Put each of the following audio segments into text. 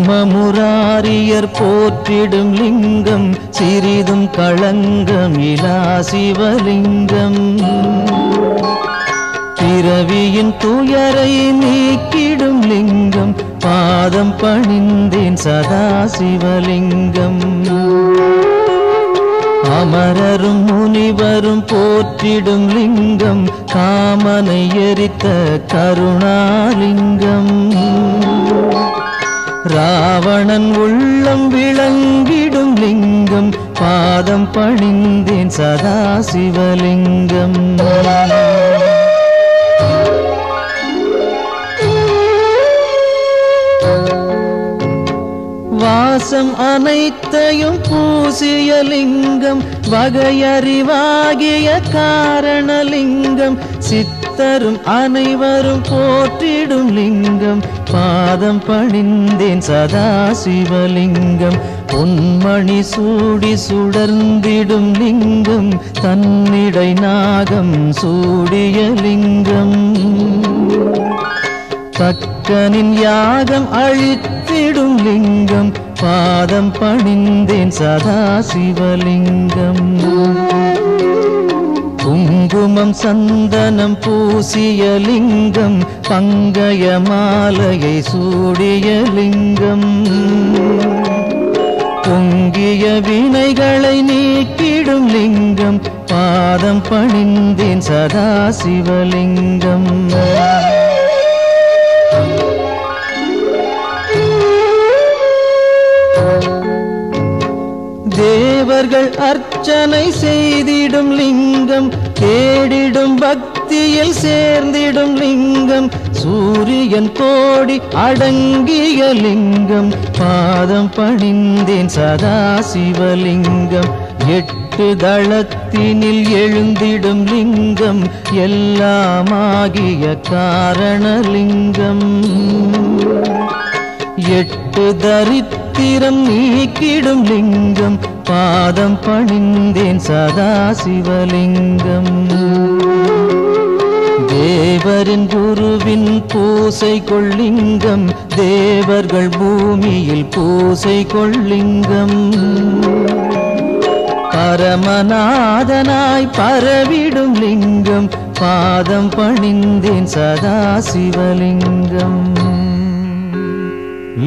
பிரம்மமுராரியர் போற்றிடும் லிங்கம் சிறிதும் களங்கம் இலா சிவலிங்கம். பிறவியின் துயரை நீக்கிடும் லிங்கம் பாதம் பணிந்தேன் சதா சிவலிங்கம். அமரரும் முனிவரும் போற்றிடும் லிங்கம் காமனை எரித்த கருணாலிங்கம். ராவணன் உள்ளம் விளங்கிடும் லிங்கம் பாதம் பணிந்தேன் சதா சிவலிங்கம். வாசம் அனைத்தையும் பூசிய லிங்கம் வகையறிவாகிய காரணலிங்கம். சித்தரும் அனைவரும் போற்றிடும் லிங்கம் பாதம் பணிந்தேன் சதா சிவலிங்கம். பொன்மணி சூடி சுடர்ந்திடும் லிங்கம் தன்னிடை நாகம் சூடிய லிங்கம். தக்கனின் யாகம் அழித்திடும் லிங்கம் பாதம் பணிந்தேன் சதா சிவலிங்கம். குங்குமம் சந்தனம் பூசிய லிங்கம் பங்கய மாலையை சூடிய லிங்கம். பொங்கிய வினைகளை நீக்கிடும் லிங்கம் பாதம் பணிந்தேன் சதா சிவலிங்கம். தேவர்கள் அர்ச்சனை செய்திடும் லிங்கம் தேடிடும் பக்தியில் சேர்ந்திடும் லிங்கம். சூரியன் கோடி அடங்கிய லிங்கம் பாதம் பணிந்தேன் சதா சிவலிங்கம். 8 தளத்தினில் எழுந்திடும் லிங்கம் எல்லாமாகிய காரணலிங்கம். 8 தரித்திரம் நீக்கிடும் லிங்கம் பாதம் பணிந்தேன் சதா சிவலிங்கம். தேவரின் குருவின் பூசை கொள்ளிங்கம் தேவர்கள் பூமியில் பூசை கொள்ளிங்கம். பரமநாதனாய் பரவிடும் லிங்கம் பாதம் பணிந்தேன் சதா சிவலிங்கம்.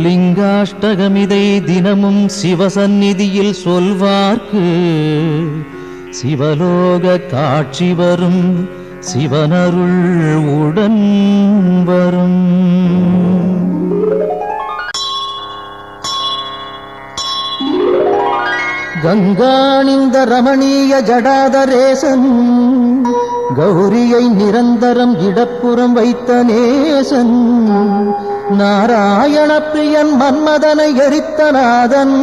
லிங்காஷ்டகமிதை தினமும் சிவசந்நிதியில் சொல்வார்க்கு சிவலோக காட்சி வரும் சிவனருள் உடன் வரும். கங்காணிந்த ரமணீய ஜடாதரேசன் கௌரியை நிரந்தரம் இடப்புறம் வைத்த நேசன். நாராயண பிரியன் மன்மதனை எரித்த நாதன்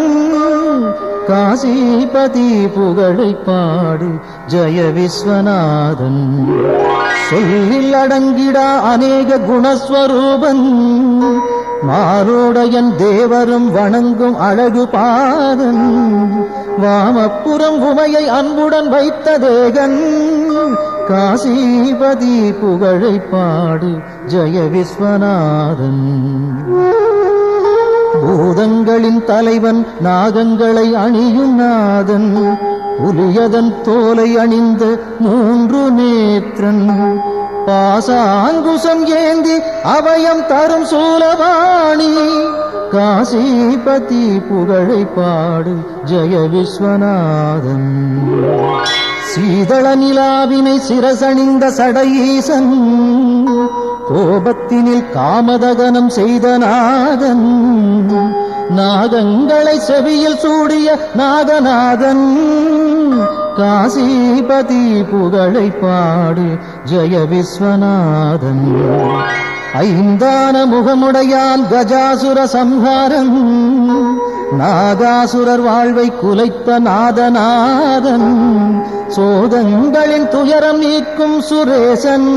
காசிபதி புகழை பாடு ஜெய விஸ்வநாதன். சொல்லில் அடங்கிடா அநேக குணஸ்வரூபன் மாரோடையன் தேவரும் வணங்கும் அழகு பாதன். வாமப்புறம் உமையை அன்புடன் வைத்த தேகன் காசிபதி புகழை பாடு ஜெய விஸ்வநாதன். பூதங்களின் தலைவன் நாகங்களை அணியும் நாதன் புலியதன் தோலை அணிந்த 3 நேத்திரன். பாசாங்குசம் ஏந்தி அபயம் தரும் சூலபாணி காசிபதி புகழை பாடு ஜெய விஸ்வநாதன். சீதள நிலாவினை சிரசணிந்த சடையீசன் கோபத்தினில் காமதகனம் செய்த நாதன். நாகங்களை செவியில் சூடிய நாகநாதன் காசிபதி புகழை பாடு ஜெய விஸ்வநாதன். ஐந்தான முகமுடையான் கஜாசுர சம்ஹாரன் நாகாசுரர் வாழ்வை குலைத்த நாதநாதன். சோதங்களின் துயரம் நீக்கும் சுரேசன்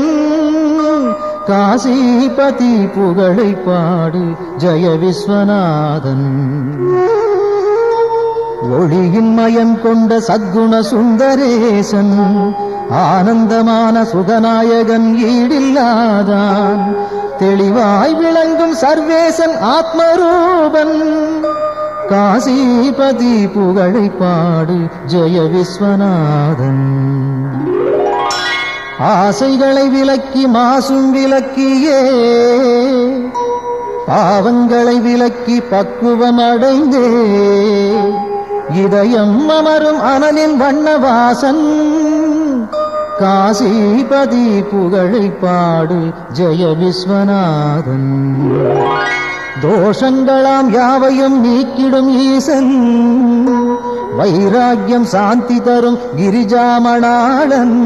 காசிபதி புகழை பாடு ஜெய விஸ்வநாதன். ஒளியின் மயம் கொண்ட சத்குண சுந்தரேசன் ஆனந்தமான சுகநாயகன் ஈடில்லாதான். தெளிவாய் விளங்கும் சர்வேசன் ஆத்மரூபன் காசிபதி புகழை பாடு ஜெய விஸ்வநாதன். ஆசைகளை விலக்கி மாசும் விலக்கியே பாவங்களை விலக்கி பக்குவம் அடைந்தே இதயம் அமரும் அனலின் வண்ணவாசன் காசிபதி புகழை பாடு ஜெய விஸ்வநாதன். தோஷங்களாம் யாவையும் நீக்கிடும் ஈசன் வைராக்கியம் சாந்தி தரும் கிரிஜாமணாளன்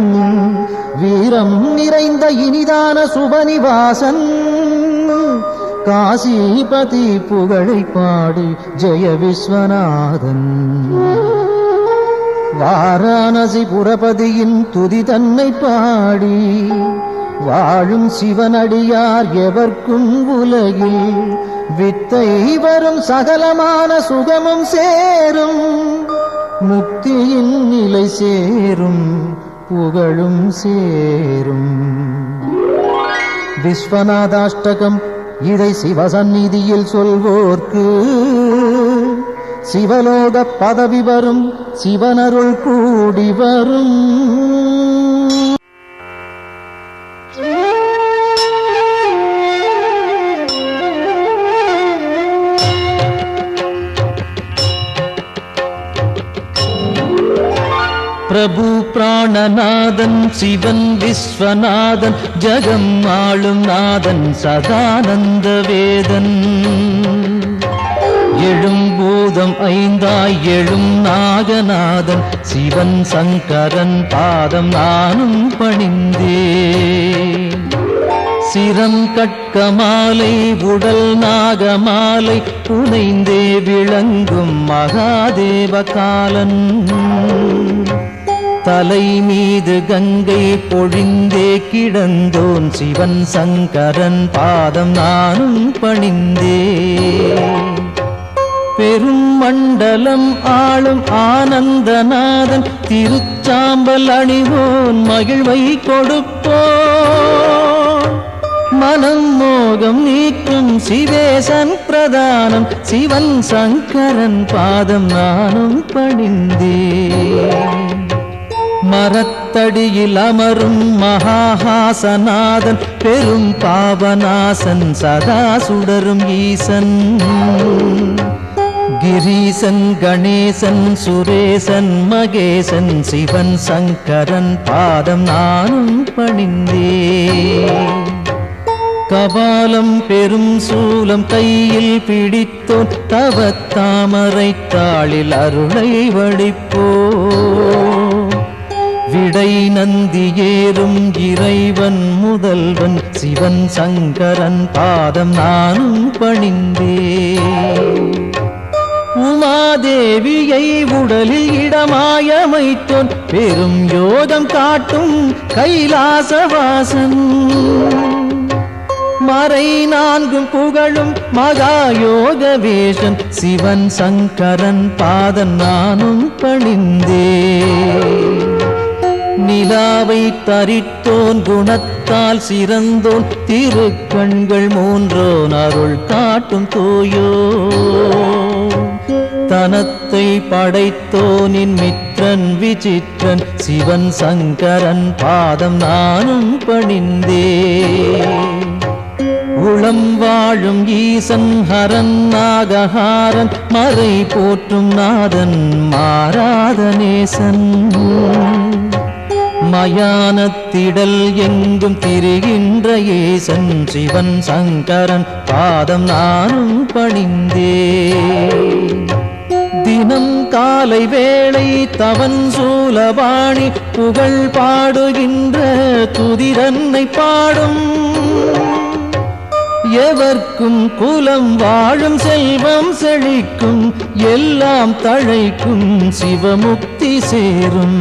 வீரம் நிறைந்த இனிதான சுபநிவாசன் காசிபதி புகழை பாடு ஜெய விஸ்வநாதன். வாரணாசி புரபதியின் துதி தன்னை பாடி வாழும் சிவனடியார் எவர்க்கும் உலகில் வித்தை வரும் சகலமான சுகமும் சேரும் முக்தியின் நிலை சேரும் புகழும் சேரும். விஸ்வநாதாஷ்டகம் இதை சிவசந்நிதியில் சொல்வோர்க்கு சிவலோக பதவி வரும் சிவனருள் கூடி வரும். பிரபு பிராணநாதன் சிவன் விஸ்வநாதன் ஜகம் ஆளும் நாதன் சதானந்த வேதன் எழும் பூதம் ஐந்தாய் எழும் நாகநாதன் சிவன் சங்கரன் பாதம் நானும் பணிந்தேன். சிரம் கட்கமாலை உடல் நாகமாலை புனைந்தே விளங்கும் மகாதேவ காலன் தலை மீது கங்கை பொழிந்தே கிடந்தோன் சிவன் சங்கரன் பாதம் நானும் பணிந்தே. பெரும் மண்டலம் ஆளும் ஆனந்தநாதன் திருச்சாம்பல் அணிவோன் மகிழ்வை கொடுப்போன் மனம் மோகம் நீக்கும் சிவேசன் பிரதானம் சிவன் சங்கரன் பாதம் நானும் பணிந்தே. மரத்தடியில் அமரும் மகாஹாசநாதன் பெரும் பாவநாசன் சதா சுடரும் ஈசன் கிரீசன் கணேசன் சுரேசன் மகேசன் சிவன் சங்கரன் பாதம் நானும் பணிந்தே. கபாலம் பெரும் சூலம் கையில் பிடித்தோன் தவத்தாமரை தாளில் அருளை வடிப்போ விடை நந்தி ஏறும் இறைவன் முதல்வன் சிவன் சங்கரன் பாதம் நானும் பணிந்தே. உமாதேவியை உடலில் இடமாயமைத்தோன் பெரும் யோகம் காட்டும் கைலாசவாசன் மறை நான்கும் புகழும் மகாயோக வேஷன் சிவன் சங்கரன் பாதம் நானும் பணிந்தே. நிலாவை தரித்தோன் குணத்தால் சிறந்தோன் திருக்கண்கள் மூன்றோன் அருள் காட்டும் தூயோ தனத்தை படைத்தோனின் மித்திரன் விசித்திரன் சிவன் சங்கரன் பாதம் நானும் பணிந்தே. உளம் வாழும் ஈசன் ஹரன் நாகஹாரன் மறை போற்றும் நாதன் மாறாத நேசன் மயானத்திடல் எங்கும் திரிகின்ற ஏசன் சிவன் சங்கரன் பாதம் நானும் பணிந்தே. தினம் காலை வேளை தவன் சூலபாணி புகழ் பாடுகின்ற துதிரன்னை பாடும் எவர்க்கும் குலம் வாழும் செல்வம் செழிக்கும் எல்லாம் தழைக்கும் சிவமுக்தி சேரும்.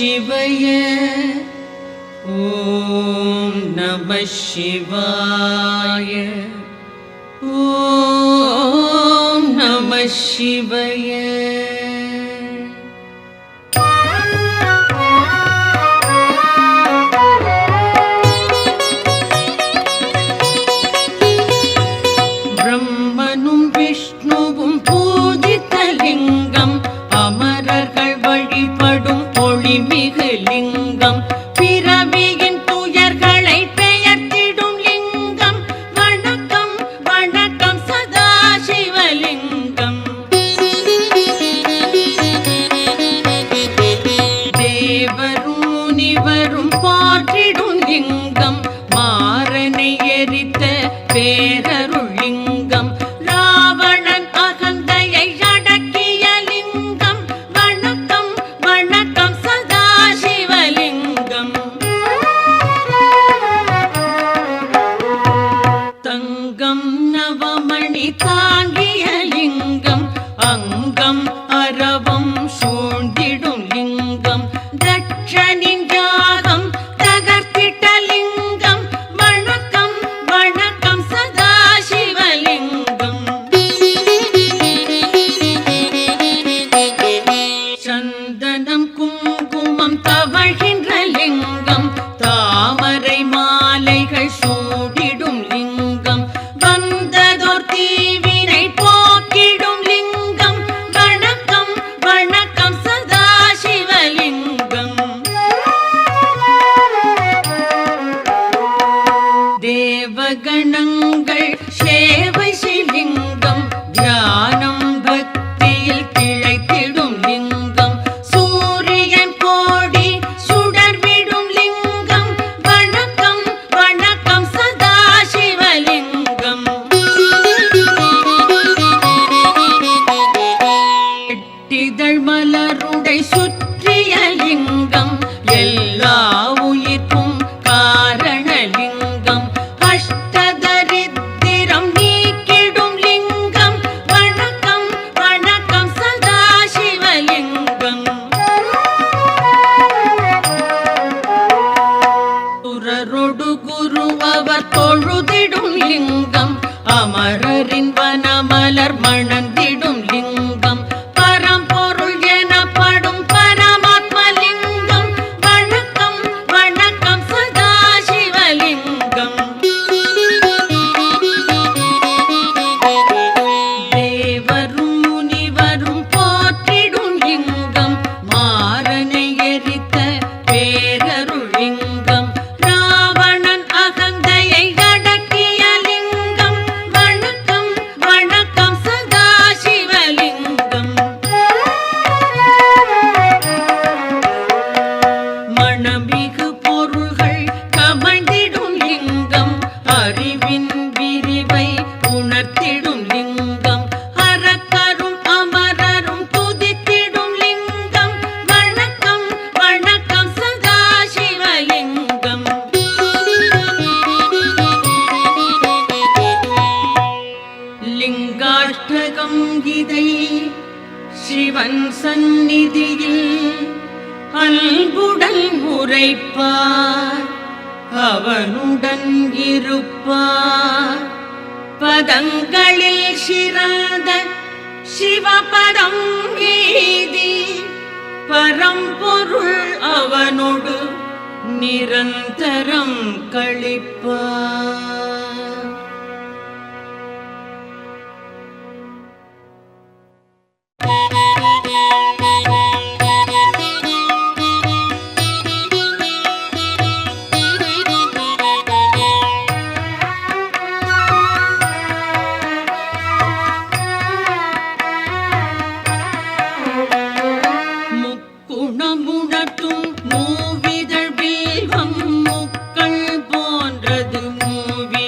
சிவாய. ஓம் நம சிவாய. ஓம் நம சிவாய. பிரம்மனும் விஷ்ணுவும் பூஜித்த லிங்கம், அமரர்கள் வழிபடும் ஒளிமிகு லிங்கம், பிறவியின் துயர்களை பெயர்த்திடும் லிங்கம். வணக்கம் வணக்கம் சதாசிவலிங்கம். தேவரும் முனிவரும் போற்றிடும் லிங்கம், மாறனை எரித்த பேரருள் லிங்கம், ராவணன் அகந்தையை அடக்கிய லிங்கம். வணக்கம் வணக்கம் சதாசிவலிங்கம். தங்கம் நவமணி தாங்கிய லிங்கம், அங்கம் அரவம் சூழ்ந்திடும் லிங்கம், தட்சனின் யாகம் தகர்த்திட்ட லிங்கம். வணக்கம் வணக்கம் சதாசிவலிங்கம். சந்தனம் குங்குமம் தவழ்கின்ற லிங்கம், தாமரை மாலைகள் சூடிடும் லிங்கம், வந்ததோர் தீவினை போக்கிடும் லிங்கம். வணக்கம் வணக்கம் சதாசிவலிங்கம். தேவகணங்கள் சேவை சிலிங்கம், தியானம் பக்தியில் திளைத்திடும் லிங்கம், சூரியன் கோடி சுடர்விடும் லிங்கம். வணக்கம் வணக்கம் சதாசிவலிங்கம். எட்டிதழ் மலருடை சுற்றிய லிங்கம், எல்லா உயிர்க்கும் காரணலிங்கம், அஷ்டதரித்திரம் நீக்கிடும் லிங்கம். வணக்கம் வணக்கம் சதாசிவலிங்கம். சுரரொடு குரு அவர் தொழுதிடும் லிங்கம், அமரரின் வனமலர் மணந்திடும் லிங்கம், பரம்பொருள் எனப்படும் பரமாத்மலிங்கம். வணக்கம் வணக்கம் சதாசிவலிங்கம். தேவரும் முனிவரும் போற்றிடும் லிங்கம், மாறனை எரித்த பேரருள் லிங்கம், ராவணன் அகந்தையை அடக்கிய லிங்கம். வணக்கம் வணக்கம் சதாசிவலிங்கம். மணமிகு பொருள்கள் கமழ்ந்திடும் லிங்கம், அறிவின் விரிவை உணர்த்திடும் லிங்கம், அரக்கரும் அமரரும் துதித்திடும் லிங்கம். வணக்கம் வணக்கம் சதாசிவலிங்கம். லிங்காஷ்டகம் இதை சிவன் சந்நிதியில் அன்புடன் உரைப்பார், அவனுடன் இருப்பார். பதங்களில் சிறந்த சிவபதம் ஏதி, பரம்பொருள் அவனோடு நிரந்தரம் கழிப்பார். முக்குணமுணர்த்தும் மூவிதழ் வில்வம், முக்கள் போன்றது மூவி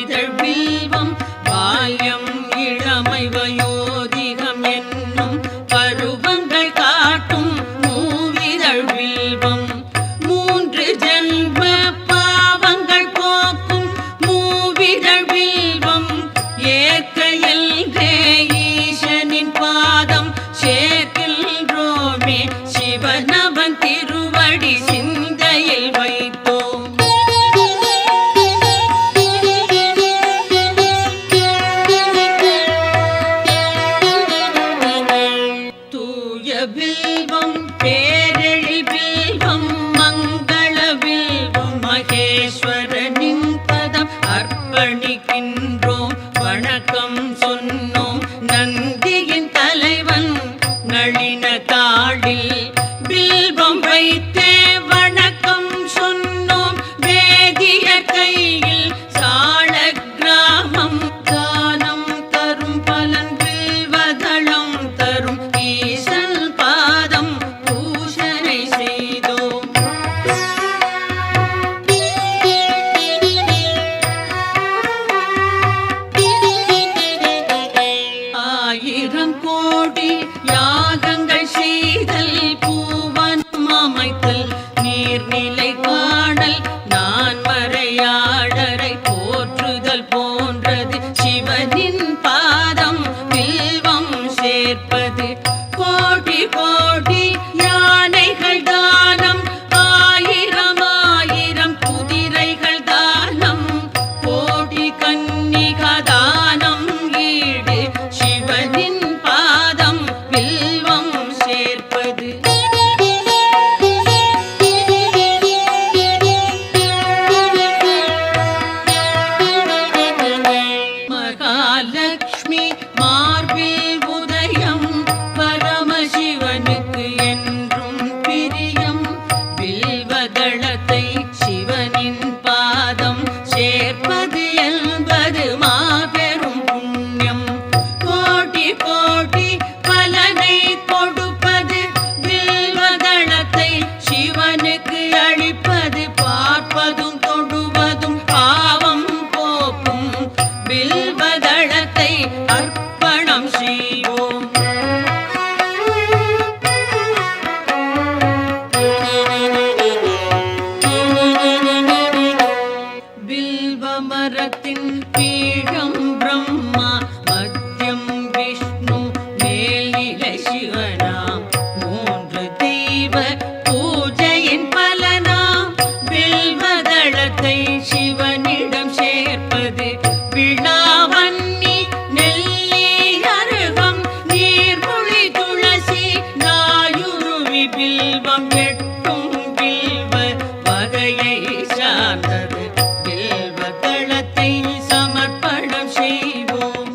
நீர்நிலை காணல் நான் மறையாடரை போற்றுதல் போன்றது சிவனின் பாதம் வில்வம் சேர்ப்பது கோடி கோடி யானைகள் தானம் ஆயிரம் ஆயிரம் குதிரைகள் தானம் கோடி கன்னிகா தானம் ஈடு சிவனின் பாதம் வில்வம் சேர்ப்பது மகாலட்சுமி மார்பில் உதயம் பரமசிவனுக்கு என்றும் பிரியம் வில்வதளத்தை சிவனின் பாதம் சேர்ப்பது என்பது மாபெரும் புண்ணியம் கோடி கோடி பலனை கொடுப்பது வில்வதளத்தை சிவனுக்கு அளிப்பது பார்ப்பதும் தொடுவதும் பாவம் போக்கும் வில்வதளத்தை அர்ப்பணம் செய்வோம் வில்வ மரத்தின் பீடம் பிரம்மா மத்தியம் விஷ்ணு மேல்நிலை சிவனாம் மூன்று தெய்வ பூஜையின் பலனாம் வில்வதளத்தை சிவனிடம் சேர்ப்பது விழாவன்னி நெல்லி அருகம் நீர்மொழி துளசி நாயுருவி வில்வம் எட்டும் வில்வ வகையை சார்ந்தது வில்வதளத்தை சமர்ப்பணம் செய்வோம்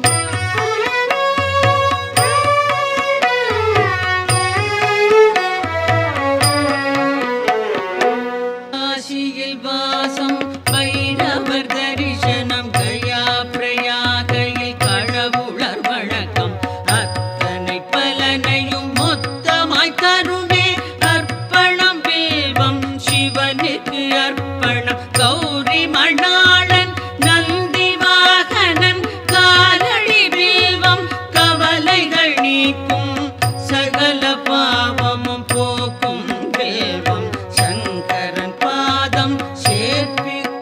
காசியில் வாசம் பைரவர் தரிசனம் கயா பிரயாகையில் கடவுளர் வழக்கம் அத்தனை பலனையும் மொத்தமாய் தருவே அர்ப்பணம் வில்வம் சிவனுக்கு அர்ப்பணம் கௌரி மணாளன் நந்தி வாகனன் காலடி வில்வம் கவலைகள் நீக்கும் சகல பாவமும் போக்கும் வில்வம் சங்கரன் பாதம் சேர்ப்பிக்கின்றோம்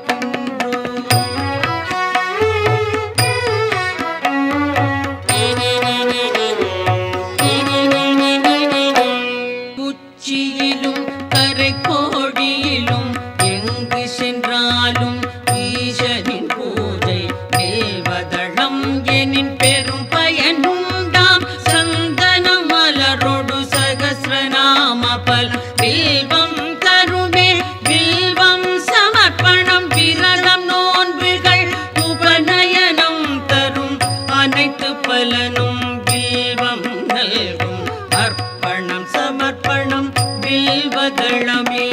உச்சியிலும் கரைக்கோடியிலும் எங்கு சென்றாலும் ஈசனின் பூஜை வில்வதளம் எனின் பெரும் பயனுண்டாம் சந்தனம் மலரோடு சகஸ்ரநாம பல வில்வம் தருமே வில்வம் சமர்ப்பணம் விரதம் நோன்புகள் உபநயனம் தரும் அனைத்து பலனும் வில்வம் நல்கும் அர்ப்பணம் சமர்ப்பணம் வில்வதளமே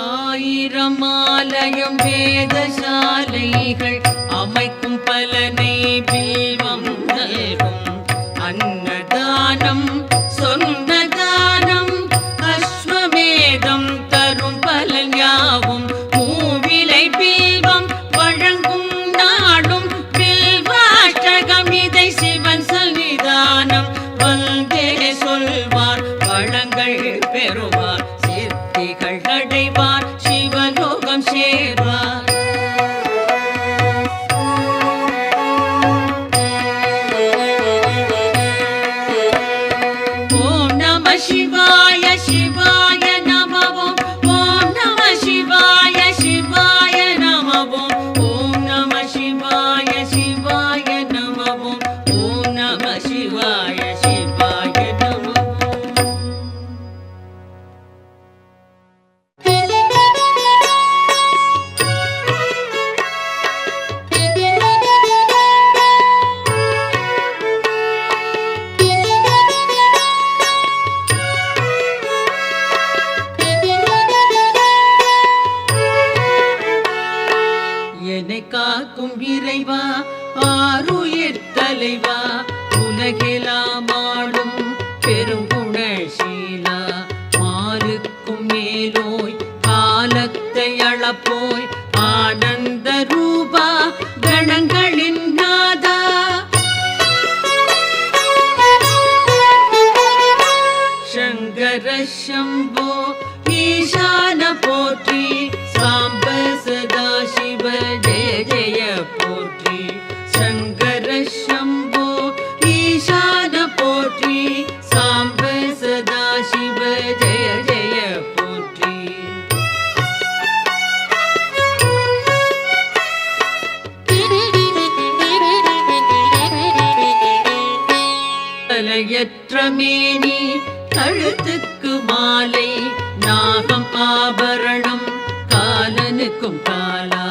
ஆயிரம் ஆலயம் வேதசாலைகள் அமைக்கும் பலனை வில்வம் நல்கும் அன்னதானம் சொன்ன தானம் அஸ்வமேதம் தரும் பலன் யாவும் மூவிலை வில்வம் வழங்கும் நாடும் வில்வாஷ்டகம் இதை சிவன் சன்னிதானம் வந்தே சொல்வார் வளங்கள் பெறுவார் சித்திகள் அடைவார் சிவலோகம் சேர்வார் ஓம் நம சிவாய சிவாய நமவோம் ஓம் நம சிவாய சிவாய நமவோம் ஓம் நம சிவாய சிவாய நமவோம் ஓம் நம சிவாய சிவாய நமவோம் என்னை காக்கும் இறைவா ஆருயிர் தலைவா உலகெல்லாம் ஆளும் பெருங்குணசீலா மாலுக்கும் மேலோய் காலத்தை அளப்போய் ஆனந்த ரூபா கணங்களின் நாதா शम्भो ईशान पोट्रि साम्ब सदा शिव जय जय पोट्रि शङ्कर शम्भो ईशान पोट्रि साम्ब सदा शिव जय जय पोट्रि தலையற்ற மேனி கழுத்துக்கு மாலை நாகம் ஆபரணம் காலனுக்கும் காலா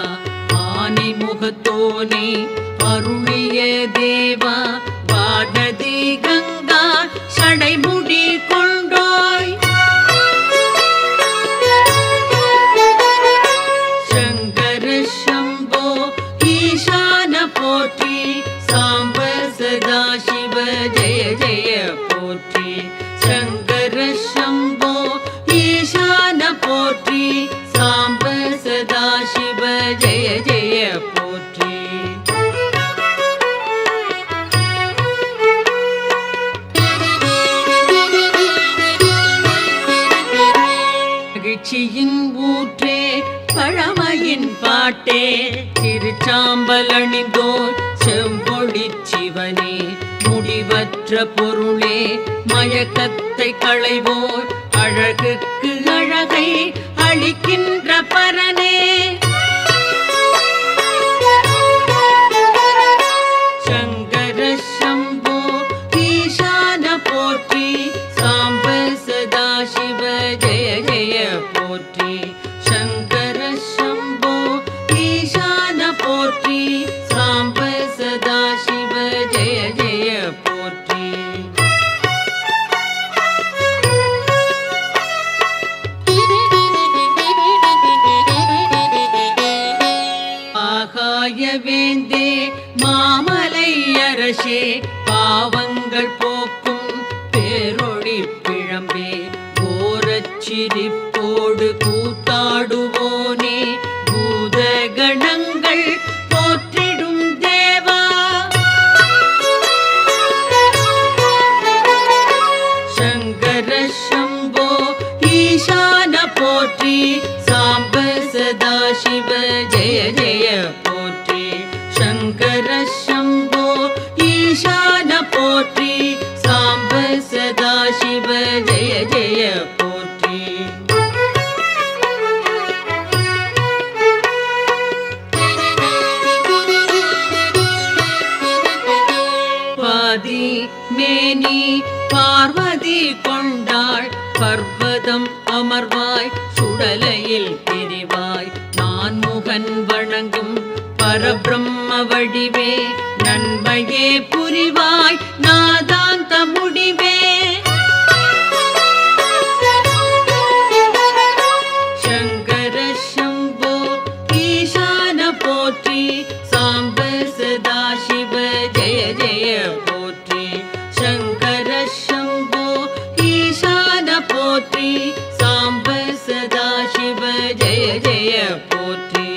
ஆனை முகத்தோனே அருளிய தேவா வானதி கங்கா சடைமுடி கொண்டோய் சங்கர சம்போ ஈசான போற்றி சாம்ப சதா சிவ ஜெய ஜெய போற்றி शङ्कर शम्भो ईशान पोट्रि साम्ब सदा शिव जय जय पोट्रि மகிழ்ச்சியின் ஊற்றே பழமையின் பாட்டே திருச்சாம்பல் அணிந்தோர் செம்பொழி சிவனே முடிவற்ற பொருளே மயக்கத்தை களைவோர் அழகுக்கு அழகை அளிக்கின்ற பரனே சங்கர சம்போ ஈசான போற்றி சாம்ப சதா சிவ ஜெய ஜெய போற்றி சங்கர சம்போ ஈசான போற்றி சாம்ப சதா சிவ ஜெய ஜெய போற்றி வேந்தே மாமலை அரசே பாவங்கள் போக்கும் பேரொளி பிழம்பே கோரச்சிரிப்போடு கூத்தாடுவோனே பூத கணங்கள் போற்றிடும் தேவா சங்கர சம்போ ஈசான போற்றி சாம்ப சதா சிவ ஜெய ஜெய போற்றி शङ्कर शम्भो ईशान पोट्रि साम्ब सदा शिव जय जय पोट्रि पादी मेनी பார்வதி கொண்டாள் பர்வதம் அமர்வாய் சுடலையில் பிரிவாய் நான்முகன் வணங்கும் பரபிரம்ம வடிவே நன்மையே புரிவாய் நாதாந்த முடிவே சங்கர சம்போ ஈசான போற்றி சாம்ப சதா சிவ ஜெய ஜெய போற்றி சங்கர சம்போ ஈசான போற்றி சாம்ப சதா சிவ ஜெய ஜெய போற்றி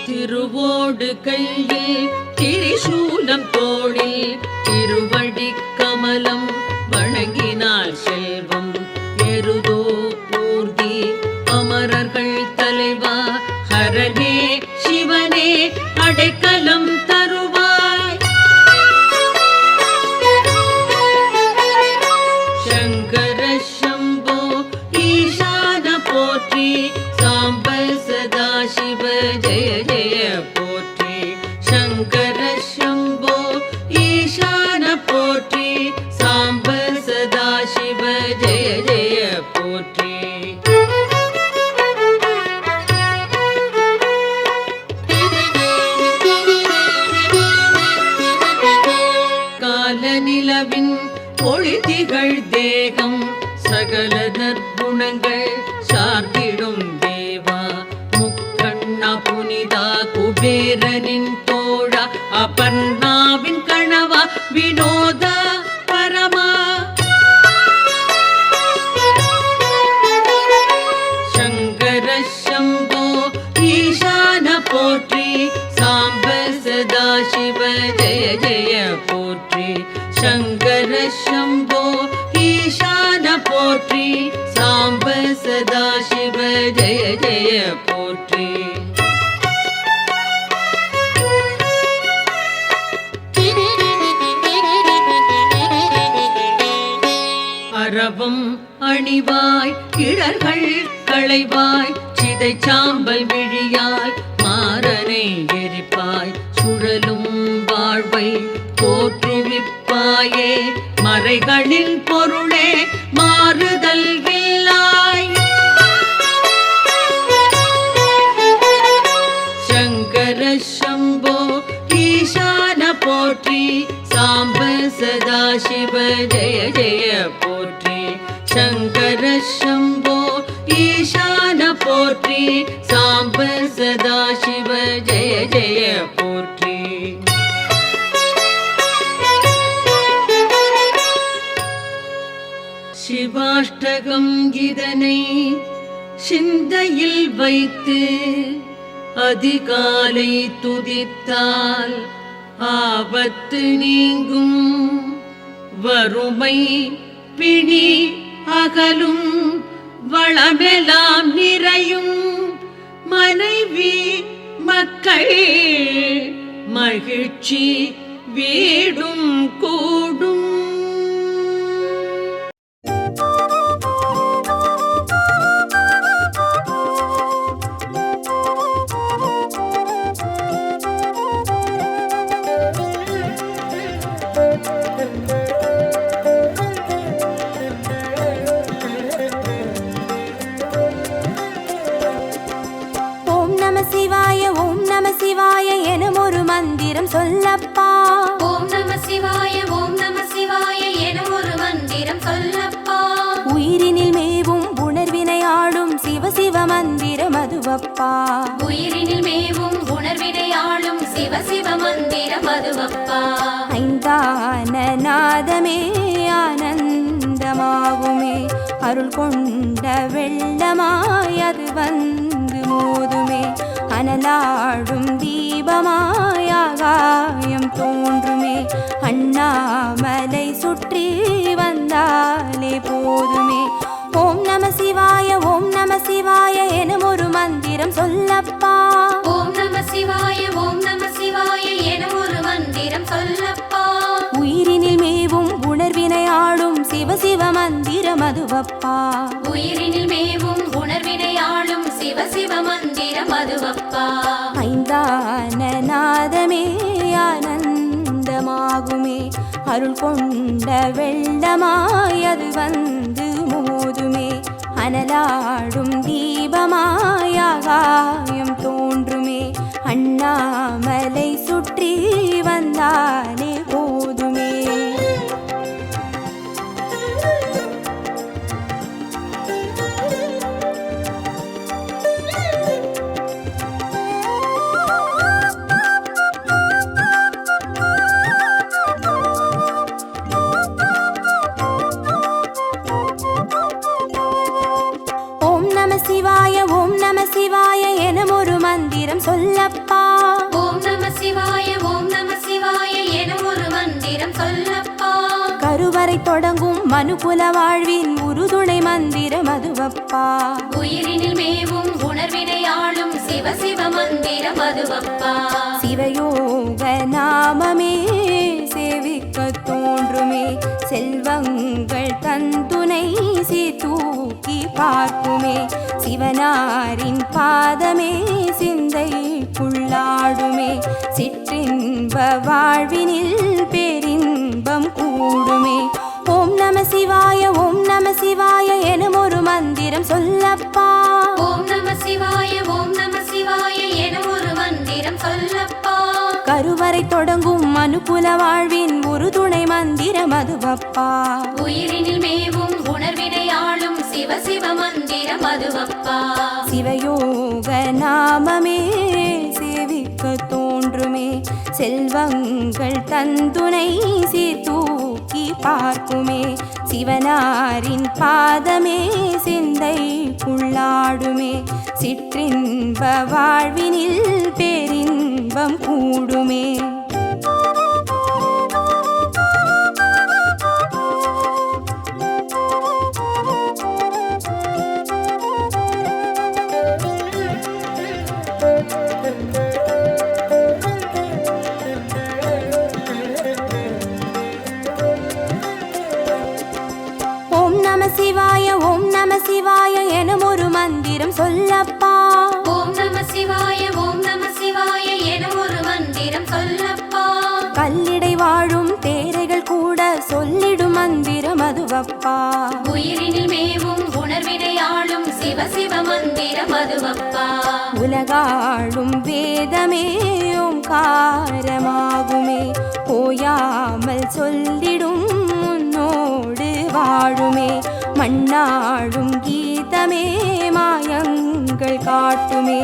திருவோடு கையில் திரிசூலம் தோளில் திருவடி கமலம் வணங்கினால் செல்வம் எருதோ ஊர்தி அமரர்கள் தலைவா ஹரனே சிவனே அடைக்கலம் தருவாய் சங்கர சம்போ ஈசான போற்றி சாம்ப சதா சிவ ஜெய ஜெய போற்றி சங்கர சம்போ ஈசான போற்றி சாம்ப சதா சிவ ஜெய ஜெய போற்றி ஜெய ஜெய போற்றி. அரவம் அணிவாய் இடர்கள் களைவாய் சிதை சாம்பல் விழியாய் மாறனை எரிப்பாய் சுழலும் வாழ்வை தோற்றுவிப்பாயே மறைகளின் பொருளே மாறுதல் இல்லாய். சங்கர சம்போ ஈசான போற்றி சாம்ப சதாசிவ ஜெய ஜெய போற்றி. சங்கர சம்போ ஈசான போற்றி சாம்ப சதாசிவ ஜெய ஜெய போற்றி. சிவாஷ்டகம் இதனை சிந்தையில் வைத்து அதிகாலை துதித்தால் ஆபத்து நீங்கும் வறுமை பிணி அகலும் வளமெல்லாம் நிறையும் மனைவி மக்கள் மகிழ்ச்சி வீடும் கூடும். சிவாய எனும் ஒரு மந்திரம் சொல்லப்பா. ஓம் நம சிவாய ஓம் நம சிவாய எனும் ஒரு மந்திரம் சொல்லப்பா. உயிரினில் மேவும் உணர்வினை ஆளும் சிவ சிவ மந்திரம் அதுவப்பா. உயிரினில் மேவும் உணர்வினை ஆளும் சிவ சிவ மந்திரம் அதுவப்பா. ஐந்தான நாதமே ஆனந்தமாகுமே அருள் கொண்ட வெள்ளமாய் அது வந்து மோதுமே அனலாடும் தீபமாய் ஆகாயம் தோன்றுமே அண்ணாமலை சுற்றி வந்தாலே போதுமே. ஓம் நம சிவாய எனும் ஒரு மந்திரம் சொல்லப்பா. ஓம் நம சிவாய ஓம் நம சிவாய எனும் ஒரு மந்திரம் சொல்லப்பா. உயிரினில் மேவும் உணர்வினை ஆளும் சிவ சிவ மந்திரம் அதுவப்பா. உயிரினில் மேவும் உணர்வினை ஆளும் சிவ சிவ மந்திரம் அதுவப்பா. ஐந்தான நாதமே ஆனந்தமாகுமே அருள் கொண்ட வெள்ளமாய் அது வந்து மோதுமே அனலாடும் தீபமாய் ஆகாயம் தோன்றுமே அண்ணாமலை சுற்றி வந்தாலே போதுமே. ஓம் நம சிவாய எனும் ஒரு மந்திரம் சொல்லப்பா. ஓம் நம சிவாய ஓம் நம சிவாய எனும் ஒரு மந்திரம் சொல்லப்பா. கருவறை தொடங்கும் மனுகுல வாழ்வின் உறுதுணை மந்திரம் அதுவப்பா. உயிரினில் மேவும் உணர்வினை ஆளும் சிவ சிவ மந்திரம் அதுவப்பா. சிவயோக நாமமே சேவிக்க தோன்றுமே செல்வங்கள் தந்துணை தூக்கி பார்க்குமே சிவனாரின் பாதமே சிந்தைக்குள்ளாடுமே சிற்றின்ப வாழ்வினில் பேரின்பம் கூடுமே. ஓம் நம சிவாய எனும் ஒரு மந்திரம் சொல்லப்பா. ஓம் நம சிவாய ஓம் நம சிவாய எனும் ஒரு மந்திரம் சொல்லப்பா. கருவறை தொடங்கும் மனுகுல வாழ்வின் ஒரு துணை மந்திரம் அதுவப்பா. உயிரினில் மேவும் உணர்வினை ஆளும் சிவ சிவ மந்திரம் அதுவப்பா. சிவயோக நாமமே சேவிக்க தோன்றுமே செல்வங்கள் தந்துணை தூக்கி பார்க்குமே சிவனாரின் பாதமே சிந்தைக்குள்ளாடுமே சிற்றின்ப வாழ்வினில் பேரின்பம் கூடுமே. மதுவப்பா. உயிரினில் மேவும் உணர்வினை ஆளும் சிவ சிவ மந்திரம் அதுவப்பா. உலகாளும் வேதமே ஓங்காரமாகுமே, ஓயாமல் சொல்லிடும் உன்னோடு வாழுமே. மண்ணாடும் கீதமே மாயங்கள் காட்டுமே,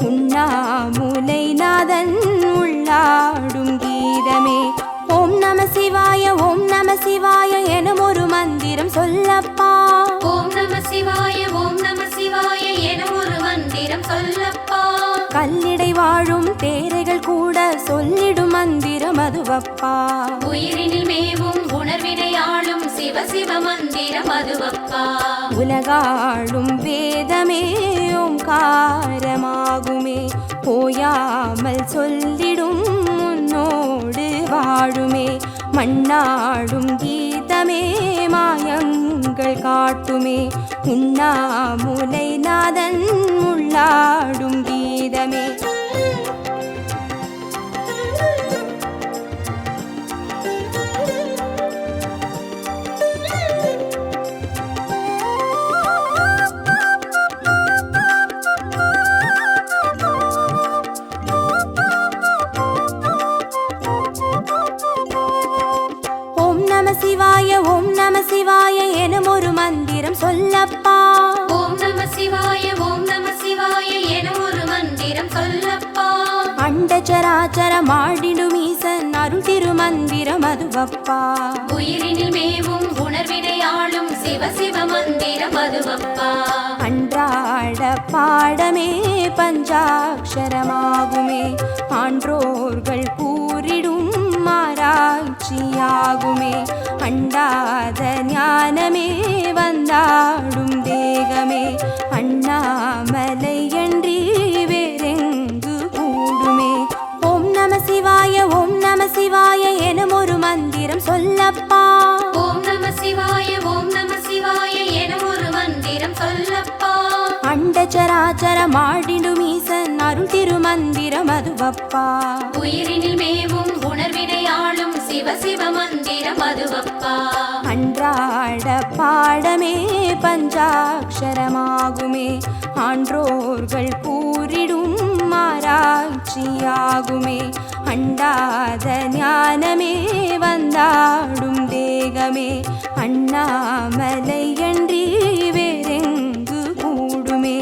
உண்ணாமுலை நாதன் உள்ளாடும் கீதமே. ஓம் நம சிவாய ஓம் நம சிவாய எனும் ஒரு மந்திரம் சொல்லப்பா. ஓம் நம சிவாய ஓம் நம சிவாய எனும் ஒரு மந்திரம் சொல்லப்பா. கல்லிடை வாழும் தேரைகள் கூட சொல்லிடும் மந்திரம் அதுவப்பா. உயிரினில் மேவும் உணர்வினை ஆளும் சிவ சிவ மந்திரம் அதுவப்பா. உலகாளும் வேதமே ஓங்காரமாகுமே, ஓயாமல் சொல்லிடும் உன்னோடு வாழுமே. மண்ணாடும் கீதமே மாயங்கள் காட்டுமே, உண்ணாமுலை நாதன் உள்ளாடும் கீதமே. ஓம் நம சிவாய ஓம் நம சிவாய எனும் ஒரு மந்திரம் சொல்லப்பா. ஓம் நம சிவாய ஓம் நம சிவாய எனும் ஒரு மந்திரம் சொல்லப்பா. அண்டச்சராச்சரம் ஆடிடும் ஈசன் அருள் திருமந்திரம் அதுவப்பா. உயிரினில் மேவும் உணர்வினை ஆளும் சிவ சிவ மந்திரம் அதுவப்பா. அன்றாட பாடமே பஞ்சாட்சரமாகுமே, ஆன்றோர்கள் கூறிடும் ஆராய்ச்சியாகுமே. அண்டாத ஞானமே வந்தாடும் தேகமே, அண்ணாமலை என்றி வேறெங்கு கூடுமே. ஓம் நம சிவாய ஓம் நம சிவாய எனும் ஒரு மந்திரம் சொல்லப்பா. ஓம் நம சிவாய ஓம் நம சிவாய எனும் ஒரு மந்திரம் சொல்லப்பா. அண்டச்சராச்சரம் ஆடிடும் ஈசன் அருள் திருமந்திரம் அதுவப்பா. உயிரினில் மேவும் உணர்வினை ஆளும் சிவ சிவ மந்திரம் அதுவப்பா. அன்றாட பாடமே பஞ்சாட்சரமாகுமே, ஆன்றோர்கள் கூறிடும் ஆராய்ச்சியாகுமே. அண்டாத ஞானமே வந்தாடும் தேகமே, அண்ணாமலை என்றி வேறெங்கு கூடுமே.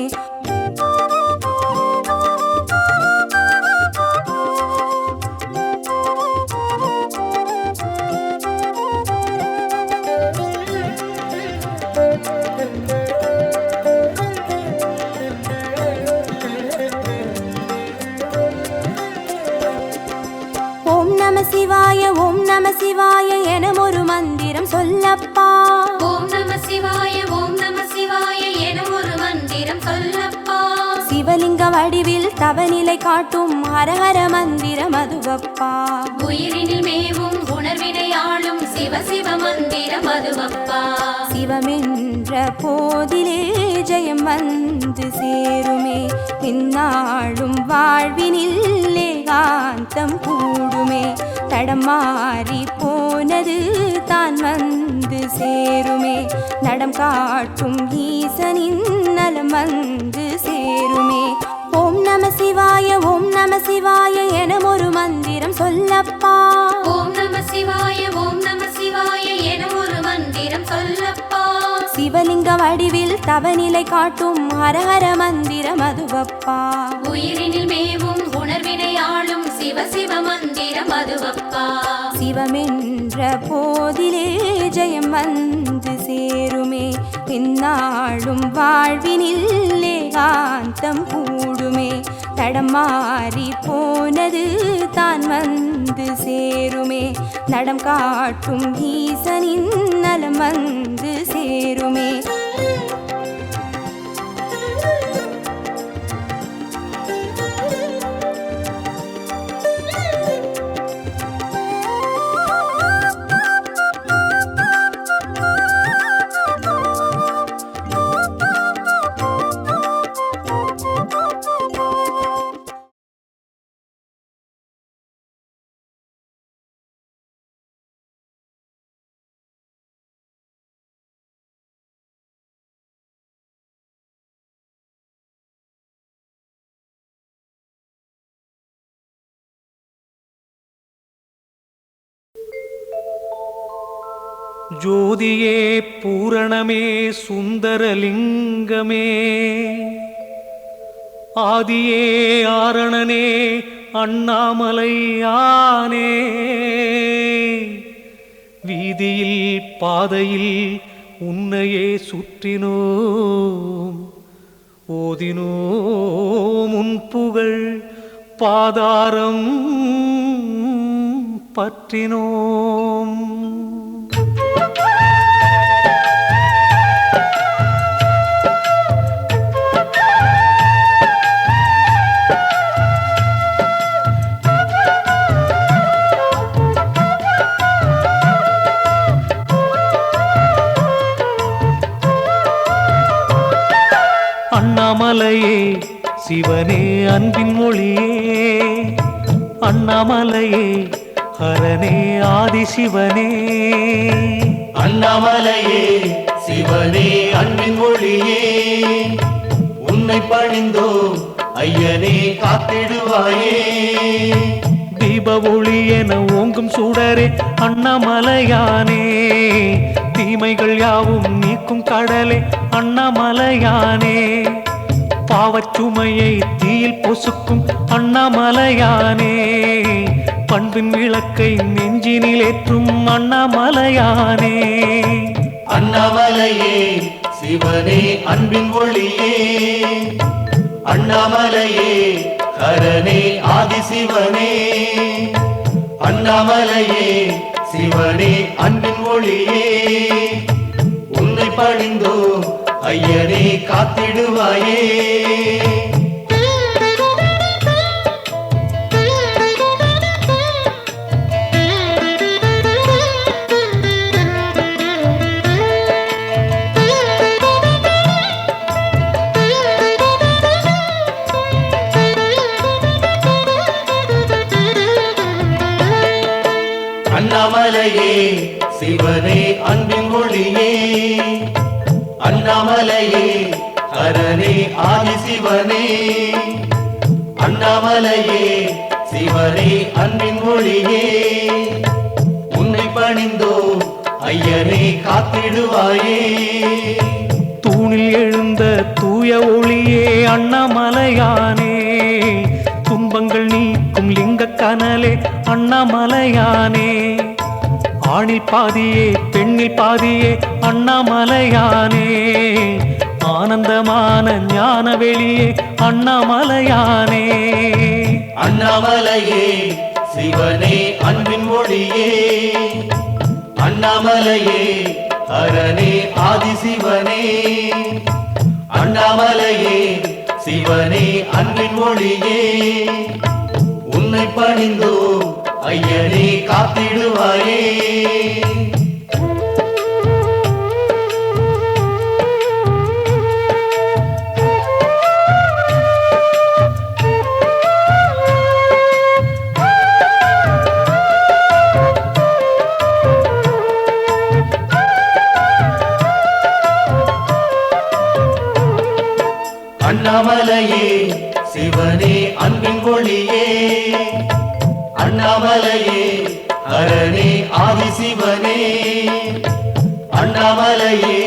ஓம் நம சிவாய ஓம் நம சிவாய எனும் ஒரு மந்திரம் சொல்லப்பா. ஓம் நம சிவாய ஓம் நம சிவாய எனும் ஒரு மந்திரம் சொல்லப்பா. சிவலிங்க வடிவில் தவநிலை காட்டும் ஹரஹர மந்திரம் அதுவப்பா. உயிரினில் மேவும் உணர்வினை ஆளும் சிவ சிவ மந்திரம் அதுவப்பா. சிவமென்ற போதிலே ஜெயம் வந்து சேருமே, இந்நாளும் வாழ்வினில் ஏகாந்தம் கூடுமே. தடம் மாறி போனது தான் வந்து சேருமே, நடம் காட்டும் ஈசனின் நலம் வந்து சேருமே. ஓம் நம சிவாய ஓம் நம சிவாய எனும் ஒரு மந்திரம் சொல்லப்பா. ஓம் நம சிவாய ஓம் நம சிவாய எனும் ஒரு மந்திரம் சொல்லப்பா. சிவலிங்க வடிவில் தவநிலை காட்டும் ஹரஹர மந்திரம் அதுவப்பா. உயிரினில் மேவும் உணர்வினை ஆளும் சிவ சிவ மந்திரம் அதுவப்பா. சிவமென்ற போதிலே ஜெயம் வந்து சேருமே, இந்நாளும் வாழ்வினில் ஏகாந்தம் கூடுமே. தடம் மாறி போனது தான் வந்து சேருமே, நடம் காட்டும் ஈசனின் நலம் வந்து சேருமே. ஜோதியே பூரணமே சுந்தரலிங்கமே ஆதியே ஆரணனே அண்ணாமலையானே வீதியில் பாதையில் உன்னையே சுற்றினோம் ஓதினோம் உன் புகழ் பாதாரம் பற்றினோம். அண்ணாமலையே சிவனே அன்பின் மொழியே அண்ணாமலையே ஹரனே ஆதிசிவனே அண்ணாமலையே சிவனே அன்பின் மொழியே உன்னை பணிந்தோ ஐயனே காத்திடுவாயே தீப ஒளி என ஓங்கும் சுடரே அண்ணாமலையானே தீமைகள் யாவும் நீக்கும் கடலே அண்ணாமலையானே பாவச்சுமையை தீயில் பொசுக்கும் அண்ணாமலையானே பண்பின் விளக்கை நெஞ்சினில் ஏற்றும் அண்ணாமலையானே அண்ணாமலையே சிவனே அன்பின் ஒளியே அண்ணாமலையே ஹரனே ஆதிசிவனே அண்ணாமலையே சிவனே அன்பின் ஒளியே உன்னை பணிந்தோ ஐயனே காத்திடுவாயே அண்ணாமலையே சிவனே அன்பின் மொழியே அண்ணாமலையே ஹரனே ஆதிசிவனே அண்ணாமலையே சிவனே அன்பின் மொழியே உன்னை பணிந்தோ ஐயனே காத்திடுவாயே தூணில் எழுந்த தூய ஒளியே அண்ணாமலையானே துன்பங்கள் நீக்கும் லிங்க கனலே அண்ணாமலையானே ஆணில் பாதியே பெண்ணில் பாதியே அண்ணாமலையானே ஆனந்தமான ஞான வெளியே அண்ணாமலையானே அண்ணாமலையே சிவனே அன்பின் மொழியே அண்ணாமலையே ஹரனே ஆதிசிவனே அண்ணாமலையே சிவனே அன்பின் மொழியே உன்னை பணிந்தோ ஐயனே காத்திடுவாயே அண்ணாமலையே சிவனே அன்பின் ஒளியே அண்ணாமலையே ஹரனே ஆதிசிவனே அண்ணாமலையே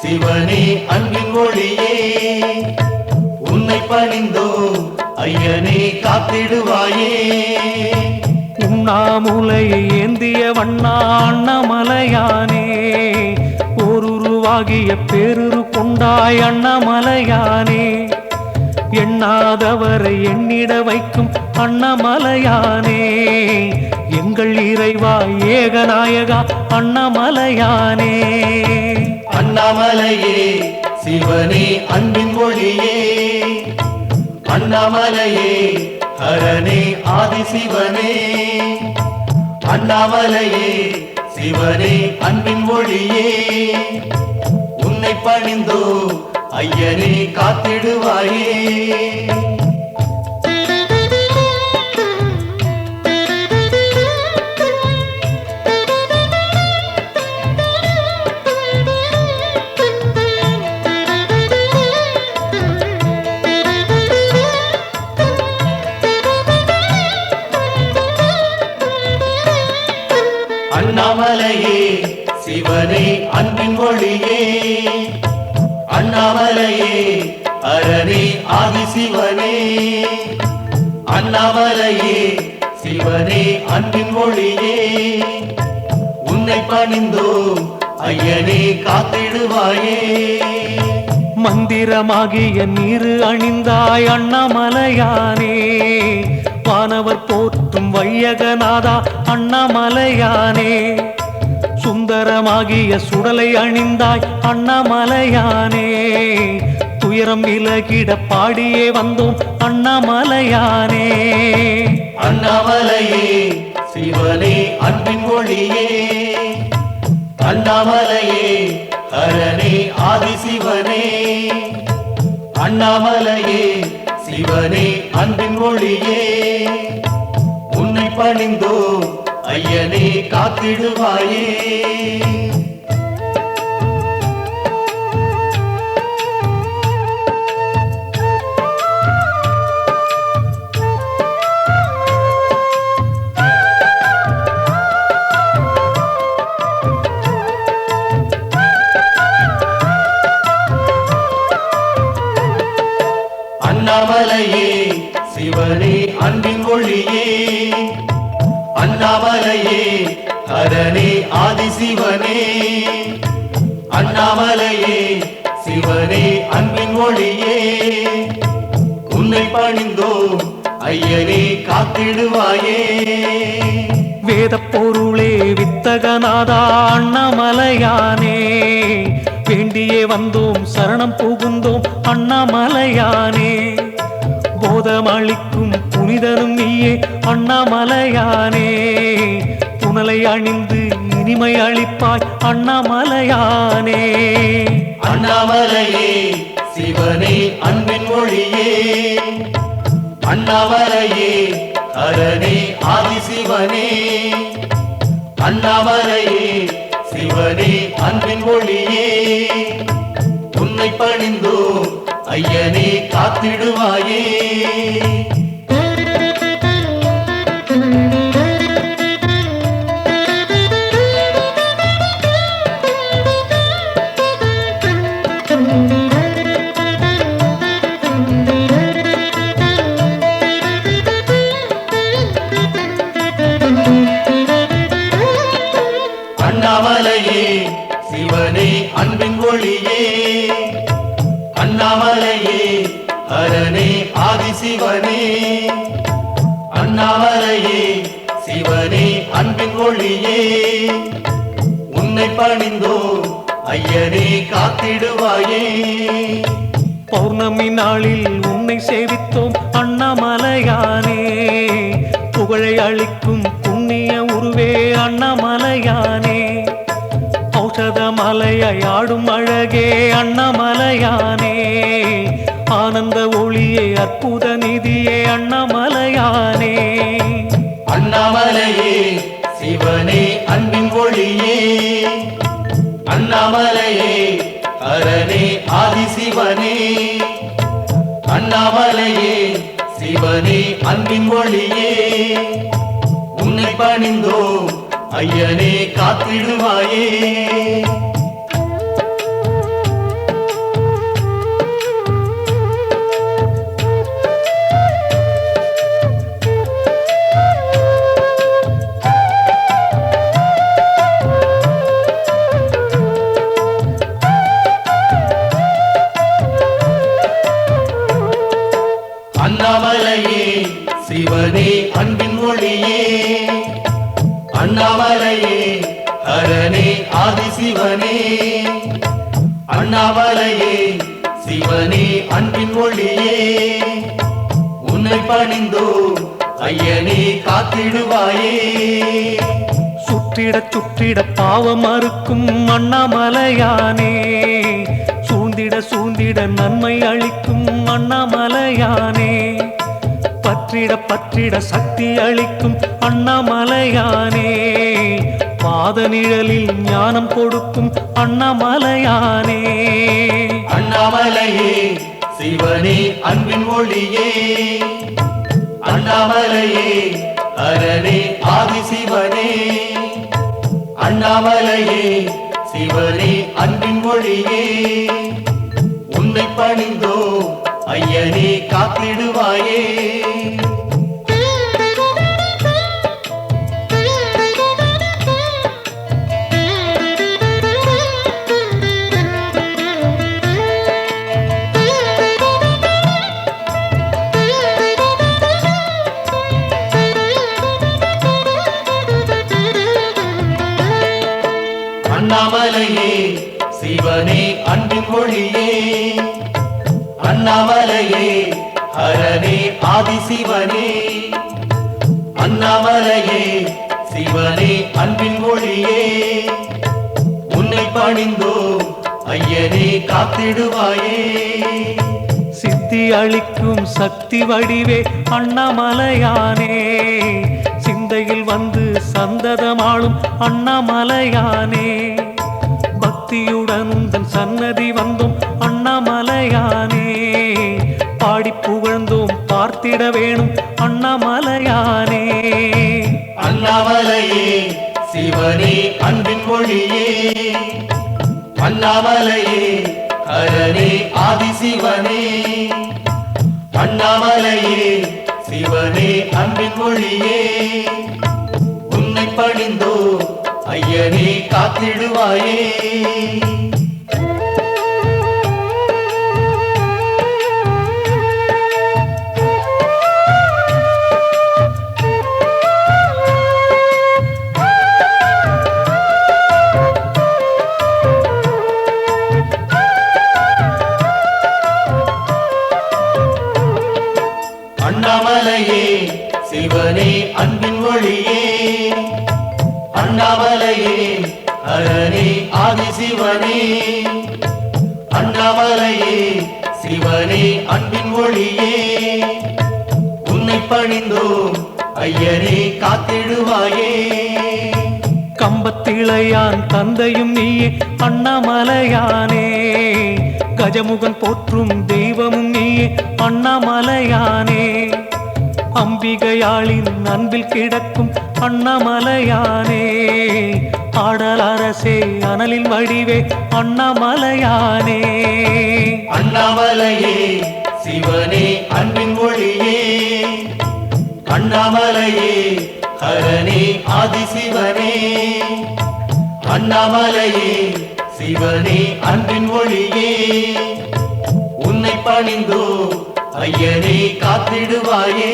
சிவனே அன்பின் ஒளியே உன்னை பணிந்தோ ஐயனே காத்திடுவாயே உண்ணாமுலையை ஏந்திய வண்ணா அண்ணாமலையானே ஓருருவாகிய பேருரு கொண்டாய் அண்ணாமலையானே எண்ணாதவரை எண்ணிட வைக்கும் அண்ணாமலையானே எங்கள் இறைவா ஏகநாயகா அண்ணாமலையானே அண்ணாமலையே சிவனே அன்பின் மொழியே அண்ணாமலையே ஹரனே ஆதிசிவனே அண்ணாமலையே சிவனே அன்பின் மொழியே உன்னை பணிந்தோ ஐயனே காத்திடுவாயே அண்ணாமலையே சிவனே அன்பின் ஒளியே அண்ணாமலையே அரணே ஆதிசிவனே அண்ணாமலையே சிவனே அன்பின் ஒளியே உன்னை பணிந்தோம் ஐயனே காத்திடுவாயே மந்திரமாகிய நீரு அணிந்தாய் அண்ணாமலையானே வானவர் போற்றும் வையகநாதா அண்ணாமலையானே சுந்தரமாகிய சுடலை அணிந்தாய் அண்ணாமலையானே துயரம் விலகிட பாடியே வந்தோம் அண்ணாமலையானே அண்ணாமலையே சிவனே அன்பின் ஒளியே அண்ணாமலையே அரணே ஆதிசிவனே அண்ணாமலையே சிவனே அன்பின் ஒளியே உன்னை பணிந்தோம் ஐயனே காத்திடுவாயே அண்ணாமலையே சிவனே அன்பின் ஒளியே அண்ணாமலையே அரணே ஆதிசிவனே அண்ணாமலையே சிவனே அன்பின் ஒளியே உன்னை பணிந்தோம் ஐயனே காத்திடுவாயே வேத பொருளே வித்தகநாதா அண்ணாமலையானே வேண்டியே வந்தோம் சரணம் புகுந்தோம் அண்ணாமலையானே போதமளிக்கும் புனிதனும் நீயே அண்ணாமலையானே புனலை அணிந்து இனிமை அளிப்பாய் அண்ணாமலையானே அண்ணாமலையே சிவனே அன்பின் ஒளியே அண்ணாமலையே அரணே ஆதிசிவனே அண்ணாமலையே சிவனே அன்பின் ஒளியே உன்னை பணிந்தோம் ஐயனே காத்திடுவாயே அண்ணாமலையே சிவனே அன்பின் ஒளியே அண்ணாமலையே அரணே ஆதிசிவனே அண்ணாமலையே சிவனே அன்பின் ஒளியே உன்னை பணிந்தோம் ஐயனே காத்திடுவாயே பௌர்ணமி நாளில் உன்னை சேவித்தோம் அண்ணாமலையானே புகழை அளிக்கும் புண்ணிய உருவே அண்ணாமலையானே ஔஷத மலையாடும் அழகே அண்ணாமலையானே ஆனந்த ஒளியே அற்புத நிதியே அண்ணாமலையானே அண்ணாமலையே சிவனே அன்பின் ஒளியே அண்ணாமலையே அரணே ஆதிசிவனே அண்ணாமலையே சிவனே அன்பின் ஒளியே உன்னை பணிந்தோம் ஐயனே காத்திடுவாயே அண்ணாமலையே சிவனே அன்பின் ஒளியே அண்ணாமலையே அரணே ஆதிசிவனே அண்ணாமலையே சிவனே அன்பின் ஒளியே உன்னை பணிந்தோம் ஐயனே காத்திடுவாயே சுற்றிட சுற்றிட பாவம் அறுக்கும் அண்ணாமலையானே சூழ்ந்திட சூழ்ந்திட நன்மை அளிக்கும் அண்ணாமலையானே பற்றிட பற்றிட சக்தி அளிக்கும் அண்ணாமலையானே பாத நிழலில் ஞானம் கொடுக்கும் அண்ணாமலையானே அண்ணாமலையே சிவனே அன்பின் ஒளியே அண்ணாமலையே அரணே ஆதிசிவனே அண்ணாமலையே சிவனே அன்பின் ஒளியே உன்னை பணிந்தோ ஐயனே காத்திடுவாயே அண்ணாமலையே சிவனே அன்பின் ஒளியே அண்ணாமலையே ஹரனே ஆதிசிவனே அண்ணாமலையே சிவனே அன்பின் ஒளியே உன்னை பணிந்தோ ஐயனே காத்திடுவாயே சித்தி அளிக்கும் சக்தி வடிவே அண்ணாமலையானே சிந்தையில் வந்து சந்ததமாளும் அண்ணாமலையானே பக்தியுடன் உந்தன் சன்னதி வந்தோம் அண்ணாமலையானே பாடி புகழ்ந்தோம் பார்த்திட வேணும் அண்ணாமலையானே அண்ணாமலையே சிவனே அன்பின் ஒளியே அண்ணாமலையே ஹரனே ஆதிசிவனே அண்ணாமலையே சிவனே அன்பின் ஒளியே உன்னை பணிந்தோ ஐயனே காத்திடுவாயே அண்ணாமலையே சிவனே அன்பின் ஒளியே அண்ணாமலையே ஹரனே ஆதிசிவனே அண்ணாமலையே சிவனே அன்பின் ஒளியே உன்னை பணிந்தோ ஐயனே காத்திடுவாயே கம்பத்திளையான் தந்தையும் நீயே அண்ணாமலையானே கஜமுகன் போற்றும் தெய்வமும் நீயே அண்ணாமலையானே அம்பிகையாளின் அன்பில் கிடக்கும் அண்ணாமலையானே ஆடல் அரசே அனலின் வடிவே அண்ணாமலையானே அண்ணாமலையே சிவனே அன்பின் ஒளியே அண்ணாமலையே ஹரனே ஆதிசிவனே அண்ணாமலையே சிவனே அன்பின் ஒளியே உன்னை பணிந்தோ ஐயனே காத்திடுவாயே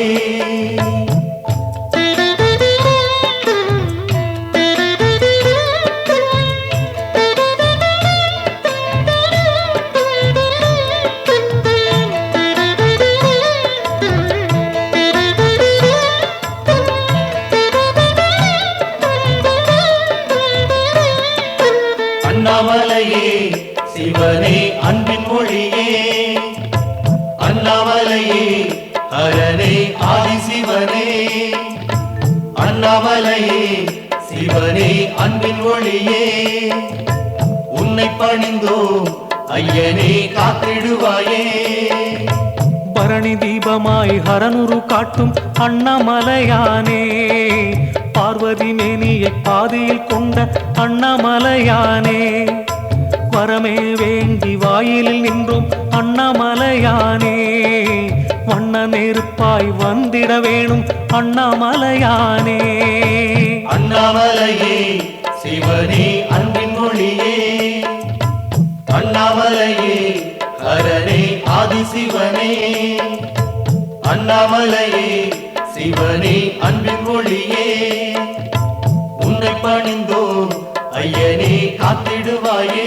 அண்ணாமலையே சிவனே அன்பின் ஒளியே அண்ணாமலையே ஹரனே ஆதிசிவனே அண்ணாமலையே சிவனே அன்பின் ஒளியே உன்னை பணிந்தோ ஐயனே காத்திடுவாயே பரணி தீபமாய் ஹரனுரு காட்டும் அண்ணாமலையானே பார்வதி மேனியை பாதியில் கொண்ட அண்ணாமலையானே வரமே வேண்டி வாயிலில் நின்றோம் அண்ணாமலையானே வண்ண நெருப்பாய் வந்திட வேணும் அண்ணாமலையானே அண்ணாமலையே சிவனே அன்பின் ஒளியே அண்ணாமலையே ஹரனே ஆதிசிவனே அண்ணாமலையே சிவனே அன்பின் ஒளியே உன்னை பணிந்தோ ஐயனே காத்திடுவாயே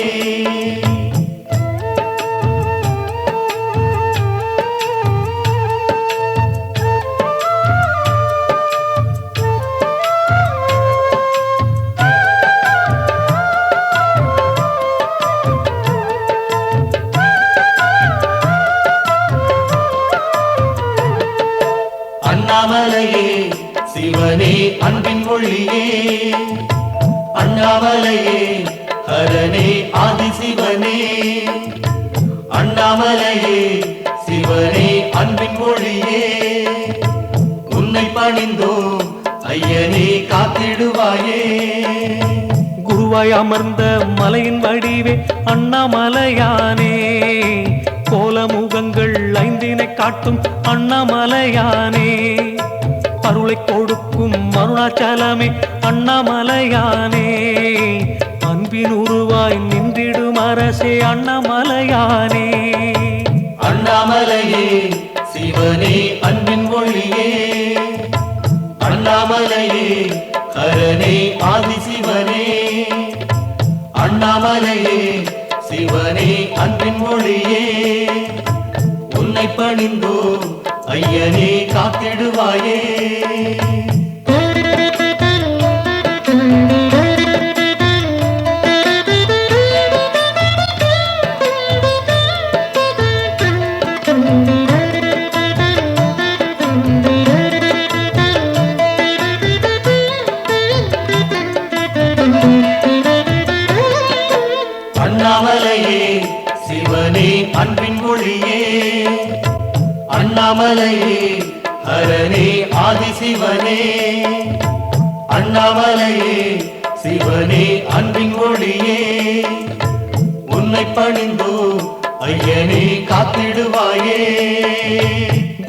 அண்ணாமலையே சிவனே அன்பின் ஒளியே அண்ணாமலையே ஹரனே ஆதிசிவனே அண்ணாமலையே சிவனே அன்பின் ஒளியே உன்னை பணிந்தோ ஐயனே காத்திடுவாயே குருவாய் அமர்ந்த மலையின் வடிவே அண்ணாமலையானே, கோலமுகங்கள் ஐந்தினை காட்டும் அண்ணாமலையானே, அருளை கொடுக்கும் அருணாச்சலமே அண்ணாமலையானே, அன்பின் உருவாய் நின்றிடும் அரசே அண்ணாமலையானே. அண்ணாமலையே சிவனே அன்பின் ஒளியே, அண்ணாமலையே ஹரனே ஆதிசிவனே, அண்ணாமலையே சிவனே அன்பின் ஒளியே, உன்னை பணிந்தோ ஐயனே காத்திடுவாயே. அண்ணாமலையே சிவனே அன்பின் ஒளியே, அண்ணாமலையே ஹரனே ஆதிசிவனே, அண்ணாமலையே சிவனே அன்பின் ஒளியே, உன்னை பணிந்தோ ஐயனே காத்திடுவாயே.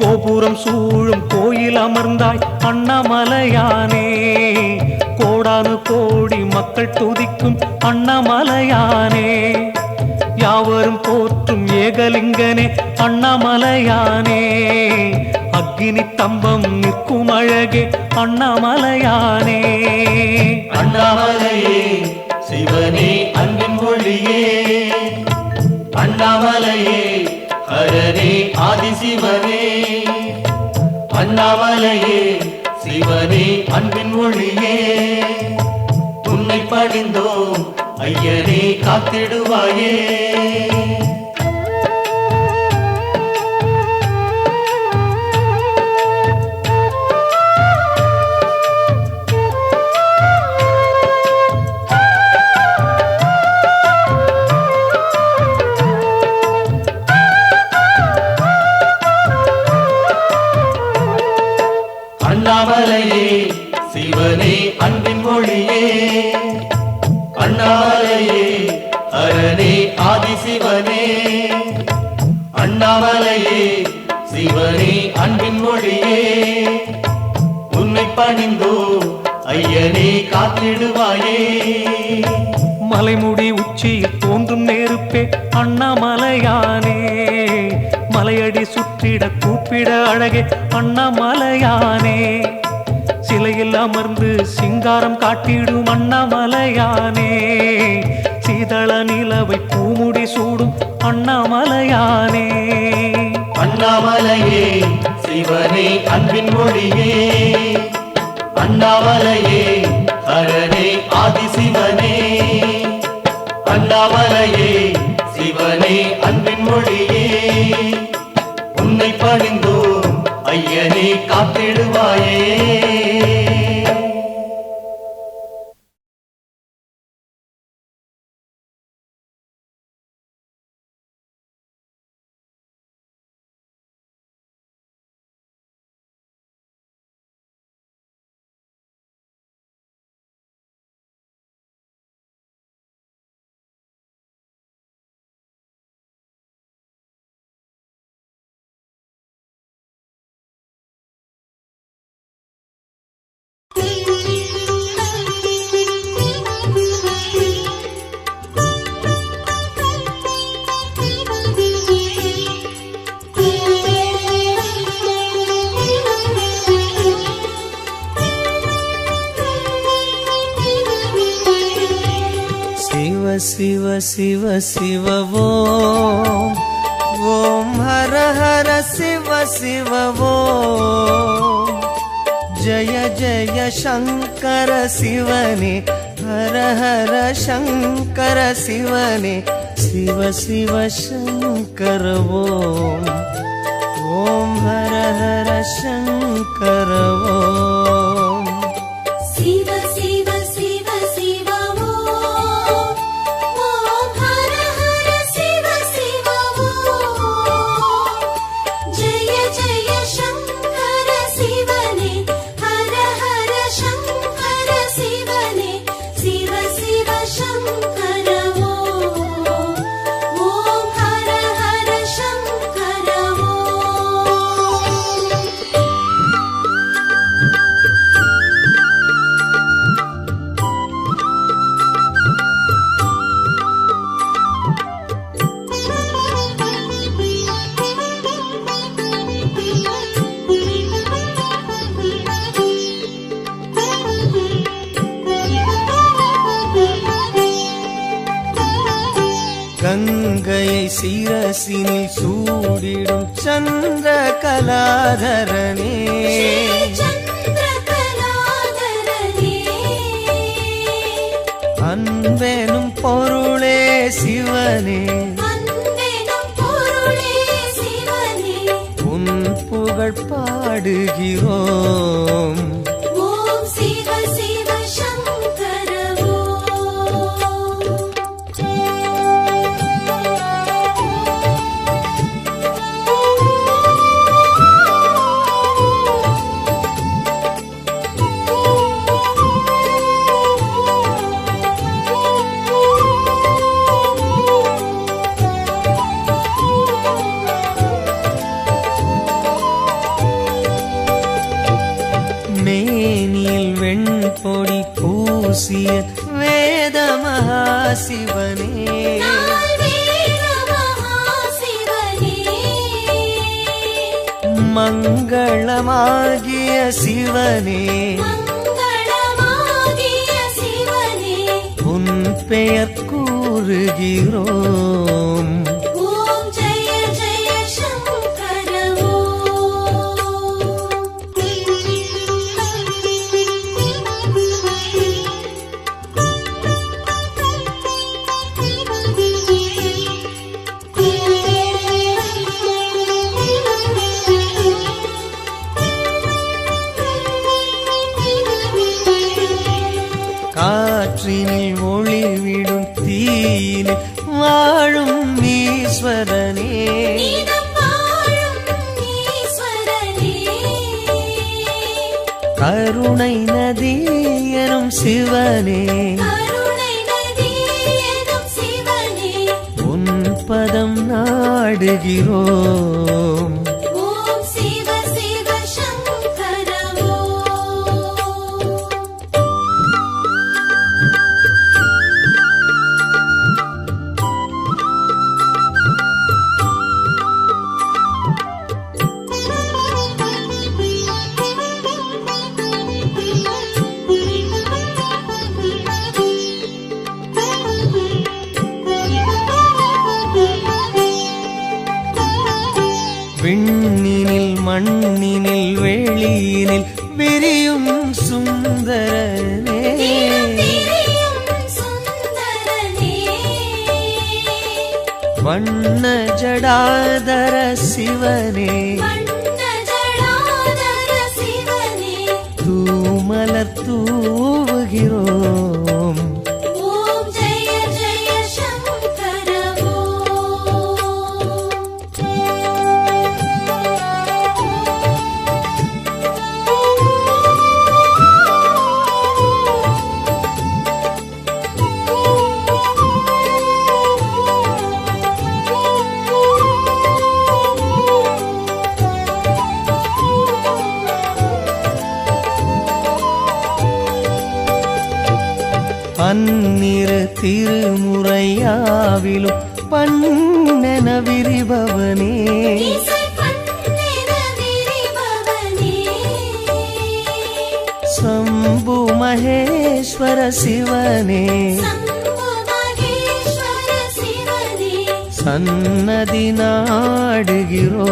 கோபுரம் சூழும் கோயில் அமர்ந்தாய் அண்ணாமலையானே, கோடானு கோடி மக்கள் துதிக்கும் அண்ணாமலையானே, யாவரும் போற்றும் ஏகலிங்கனே அண்ணாமலையானே, அக்கினி தம்பம் நிற்கும் அழகே அண்ணாமலையானே. அண்ணாமலையே சிவனே அன்பின் ஒளியே, அண்ணாமலையே ஹரனே ஆதிசிவனே, அண்ணாமலையே சிவனே அன்பின் ஒளியே, உன்னை பணிந்தோ ஐயனே காத்திடுவாயே. அண்ணாமலையே சிவனே அன்பின் ஒளியே, அண்ணாமலையே ஹரனே ஆதிசிவனே, அண்ணாமலையே சிவனே அன்பின் ஒளியே, உன்னை பணிந்தோ ஐயனே காத்திடுவாயே. மலைமுடி உச்சியில் தோன்றும் நெருப்பே அண்ணாமலையானே, மலையடி சுற்றிட கூப்பிட அழகே அண்ணாமலையானே, சிலையில் அமர்ந்து சிங்காரம் காட்டிடும் அண்ணாமலையானே, சீதள நிலவை பூமுடி சூடும் அண்ணாமலையானே. அண்ணாமலையே சிவனே அன்பின் ஒளியே, அண்ணாமலையே ஹரனே ஆதிசிவனே, அண்ணாமலையே சிவனே அன்பின் ஒளியே, உன்னை பணிந்தோ ஐயனே காத்திடுவாயே. शिव शिव शिव ओम ओम हर हर शिव शिव ओम जय जय शंकर शिवने हर हर शंकर शिवने शिव शिव शंकर ओम ओम हर हर शंकर ओम शिव शिव शिव शिव ओम ओम हर हर शिव शिव ओम जय जय शंकर शिवने हर हर शंकर शिवने शिव शिव சிரசினில் சூடிடும் சந்திர கலாதரனே அன்பெனும் பொருளே சிவனே உன் புகழ் பாடுகிறோம் மேனியில் வெண்பொடி பூசிய வேத மகாசிவனே மங்களமாகிய சிவனே உன் பெயர் கூறுகிறோம் காற்றினில் ஒளிவிடும் தீயில் வாழும் ஈஸ்வரனே கருணை நதி எனும் சிவனே உன் பதம் நாடுகிறோம் விண்ணினில் மண்ணினில் வெளியினில் விரியும் சுந்தரனே வண்ண ஜடாதர சிவனே தூமலர் தூவுகிறோம் பன்னிரு திருமுறையாவிலும் பண்ணென விரிபவனே சம்பு மகேஸ்வர சிவனே சன்னதி நாடுகிறோம்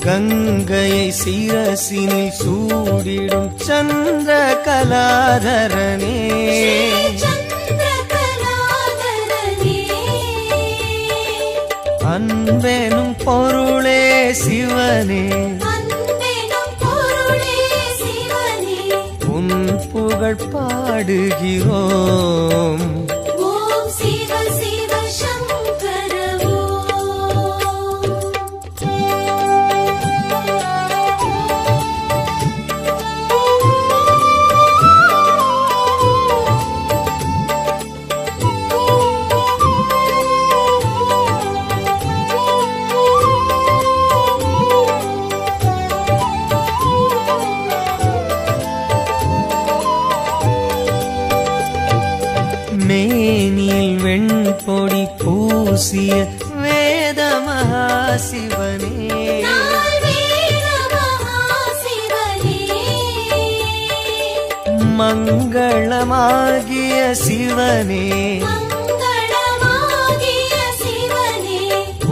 கங்கையை சிரசினில் சூடிடும் சந்திர கலாதரனே அன்பெனும் பொருளே சிவனே உன் புகழ் பாடுகிறோம் மேனியில் வெண்பொடி பூசிய வேத மகாசிவனே மங்களமாகிய சிவனே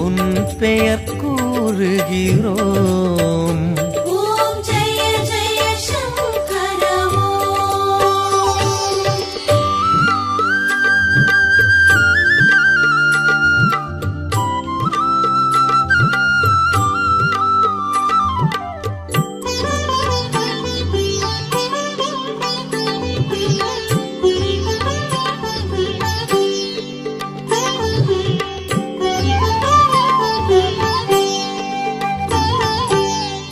உன் பெயர் கூறுகிறோம்.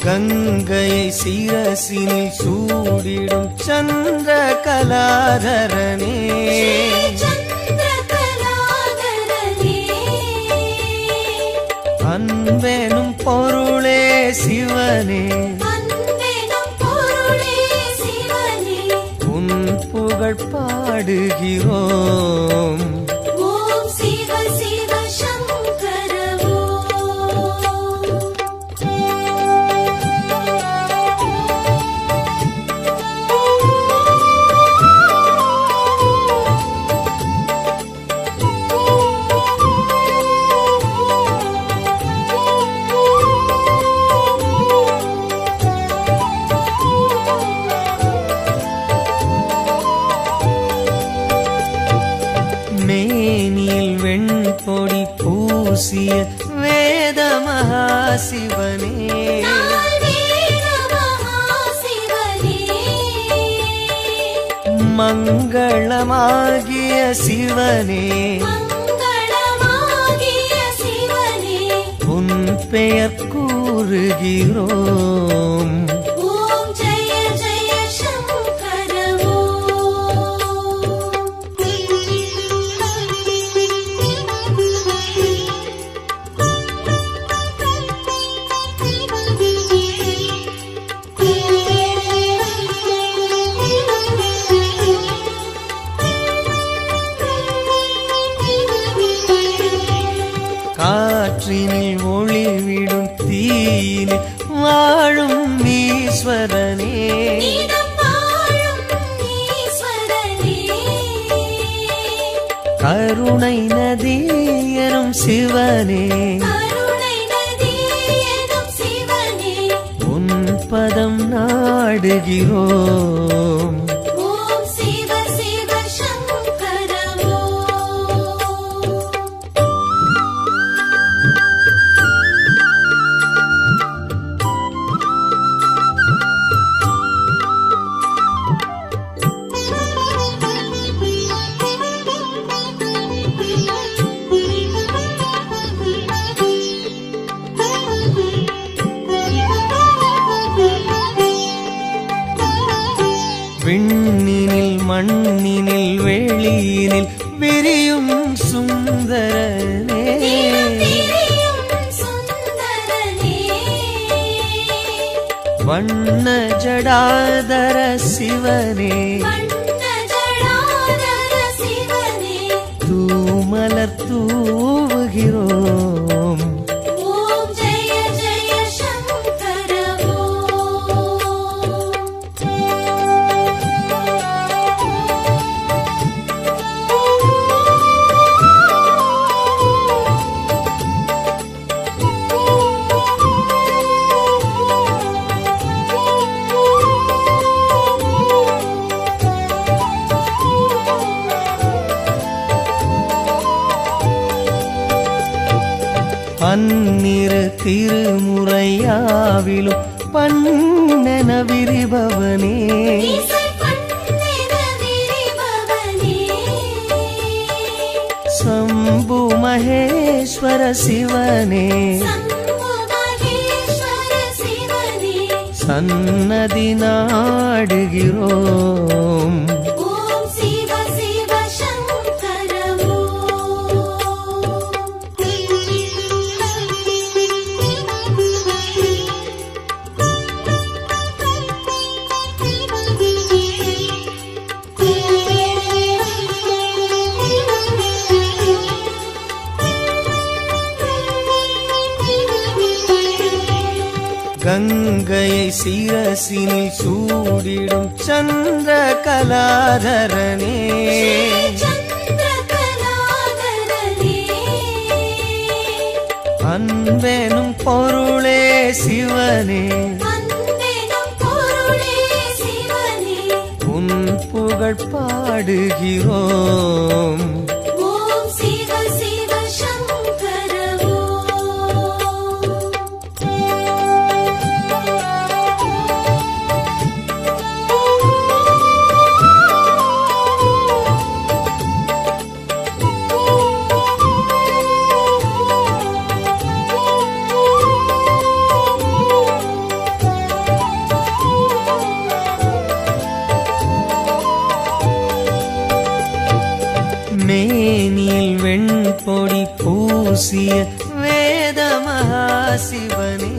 கங்கையை சிரசினில் சூடிடும் சந்திர கலாதரனே அன்பெனும் பொருளே சிவனே உன் புகழ் பாடுகிறோம். மேனியில் வெண்பொடி பூசிய வேத மகாசிவனே மங்களமாகிய சிவனே உன் பெயர் கூறுகிறோம். காற்றினில் ஒளிவிடும் தீயினில் வாழும் ஈஸ்வரனே கருணை நதி எனும் சிவனே உன் பதம் நாடுகிறோம். விண்ணினில் மண்ணினில் வெளியினில் விரியும் சுந்தரனே வண்ண ஜடாதர சிவனே தூமலர் தூவுகிறோம். பன்னிரு திருமுறையாவிலும் பண்ணென விரிபவனே சம்பு மகேஸ்வர சிவனே சன்னதி நாடுகிறோம். கங்கையை சிரசினில் சூடிடும் சந்திர கலாதரனே அன்பெனும் பொருளே சிவனே உன் புகழ் பாடுகிறோம் மேனில் வெண்பொடி பூசிய வேத மகாசிவனே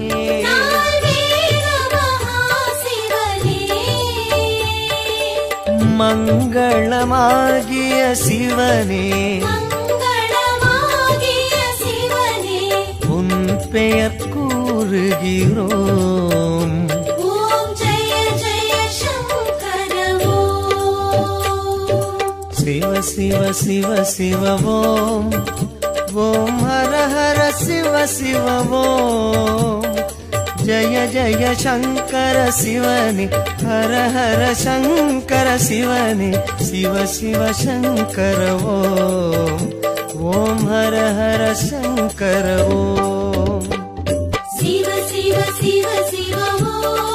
மங்களமாகிய சிவனே உன் பெயர் கூறுகிறோம் சிவ சிவ சிவ சிவ ஓம் ஓம் ஹர ஹர சிவ சிவ ஓம் ஜய ஜய சங்கர சிவனே ஹர ஹர சங்கர சிவனே சிவ சிவ சங்கர ஓம் ஓம் ஹர ஹர சங்கர ஓம் சிவ சிவ சிவ சிவ ஓம்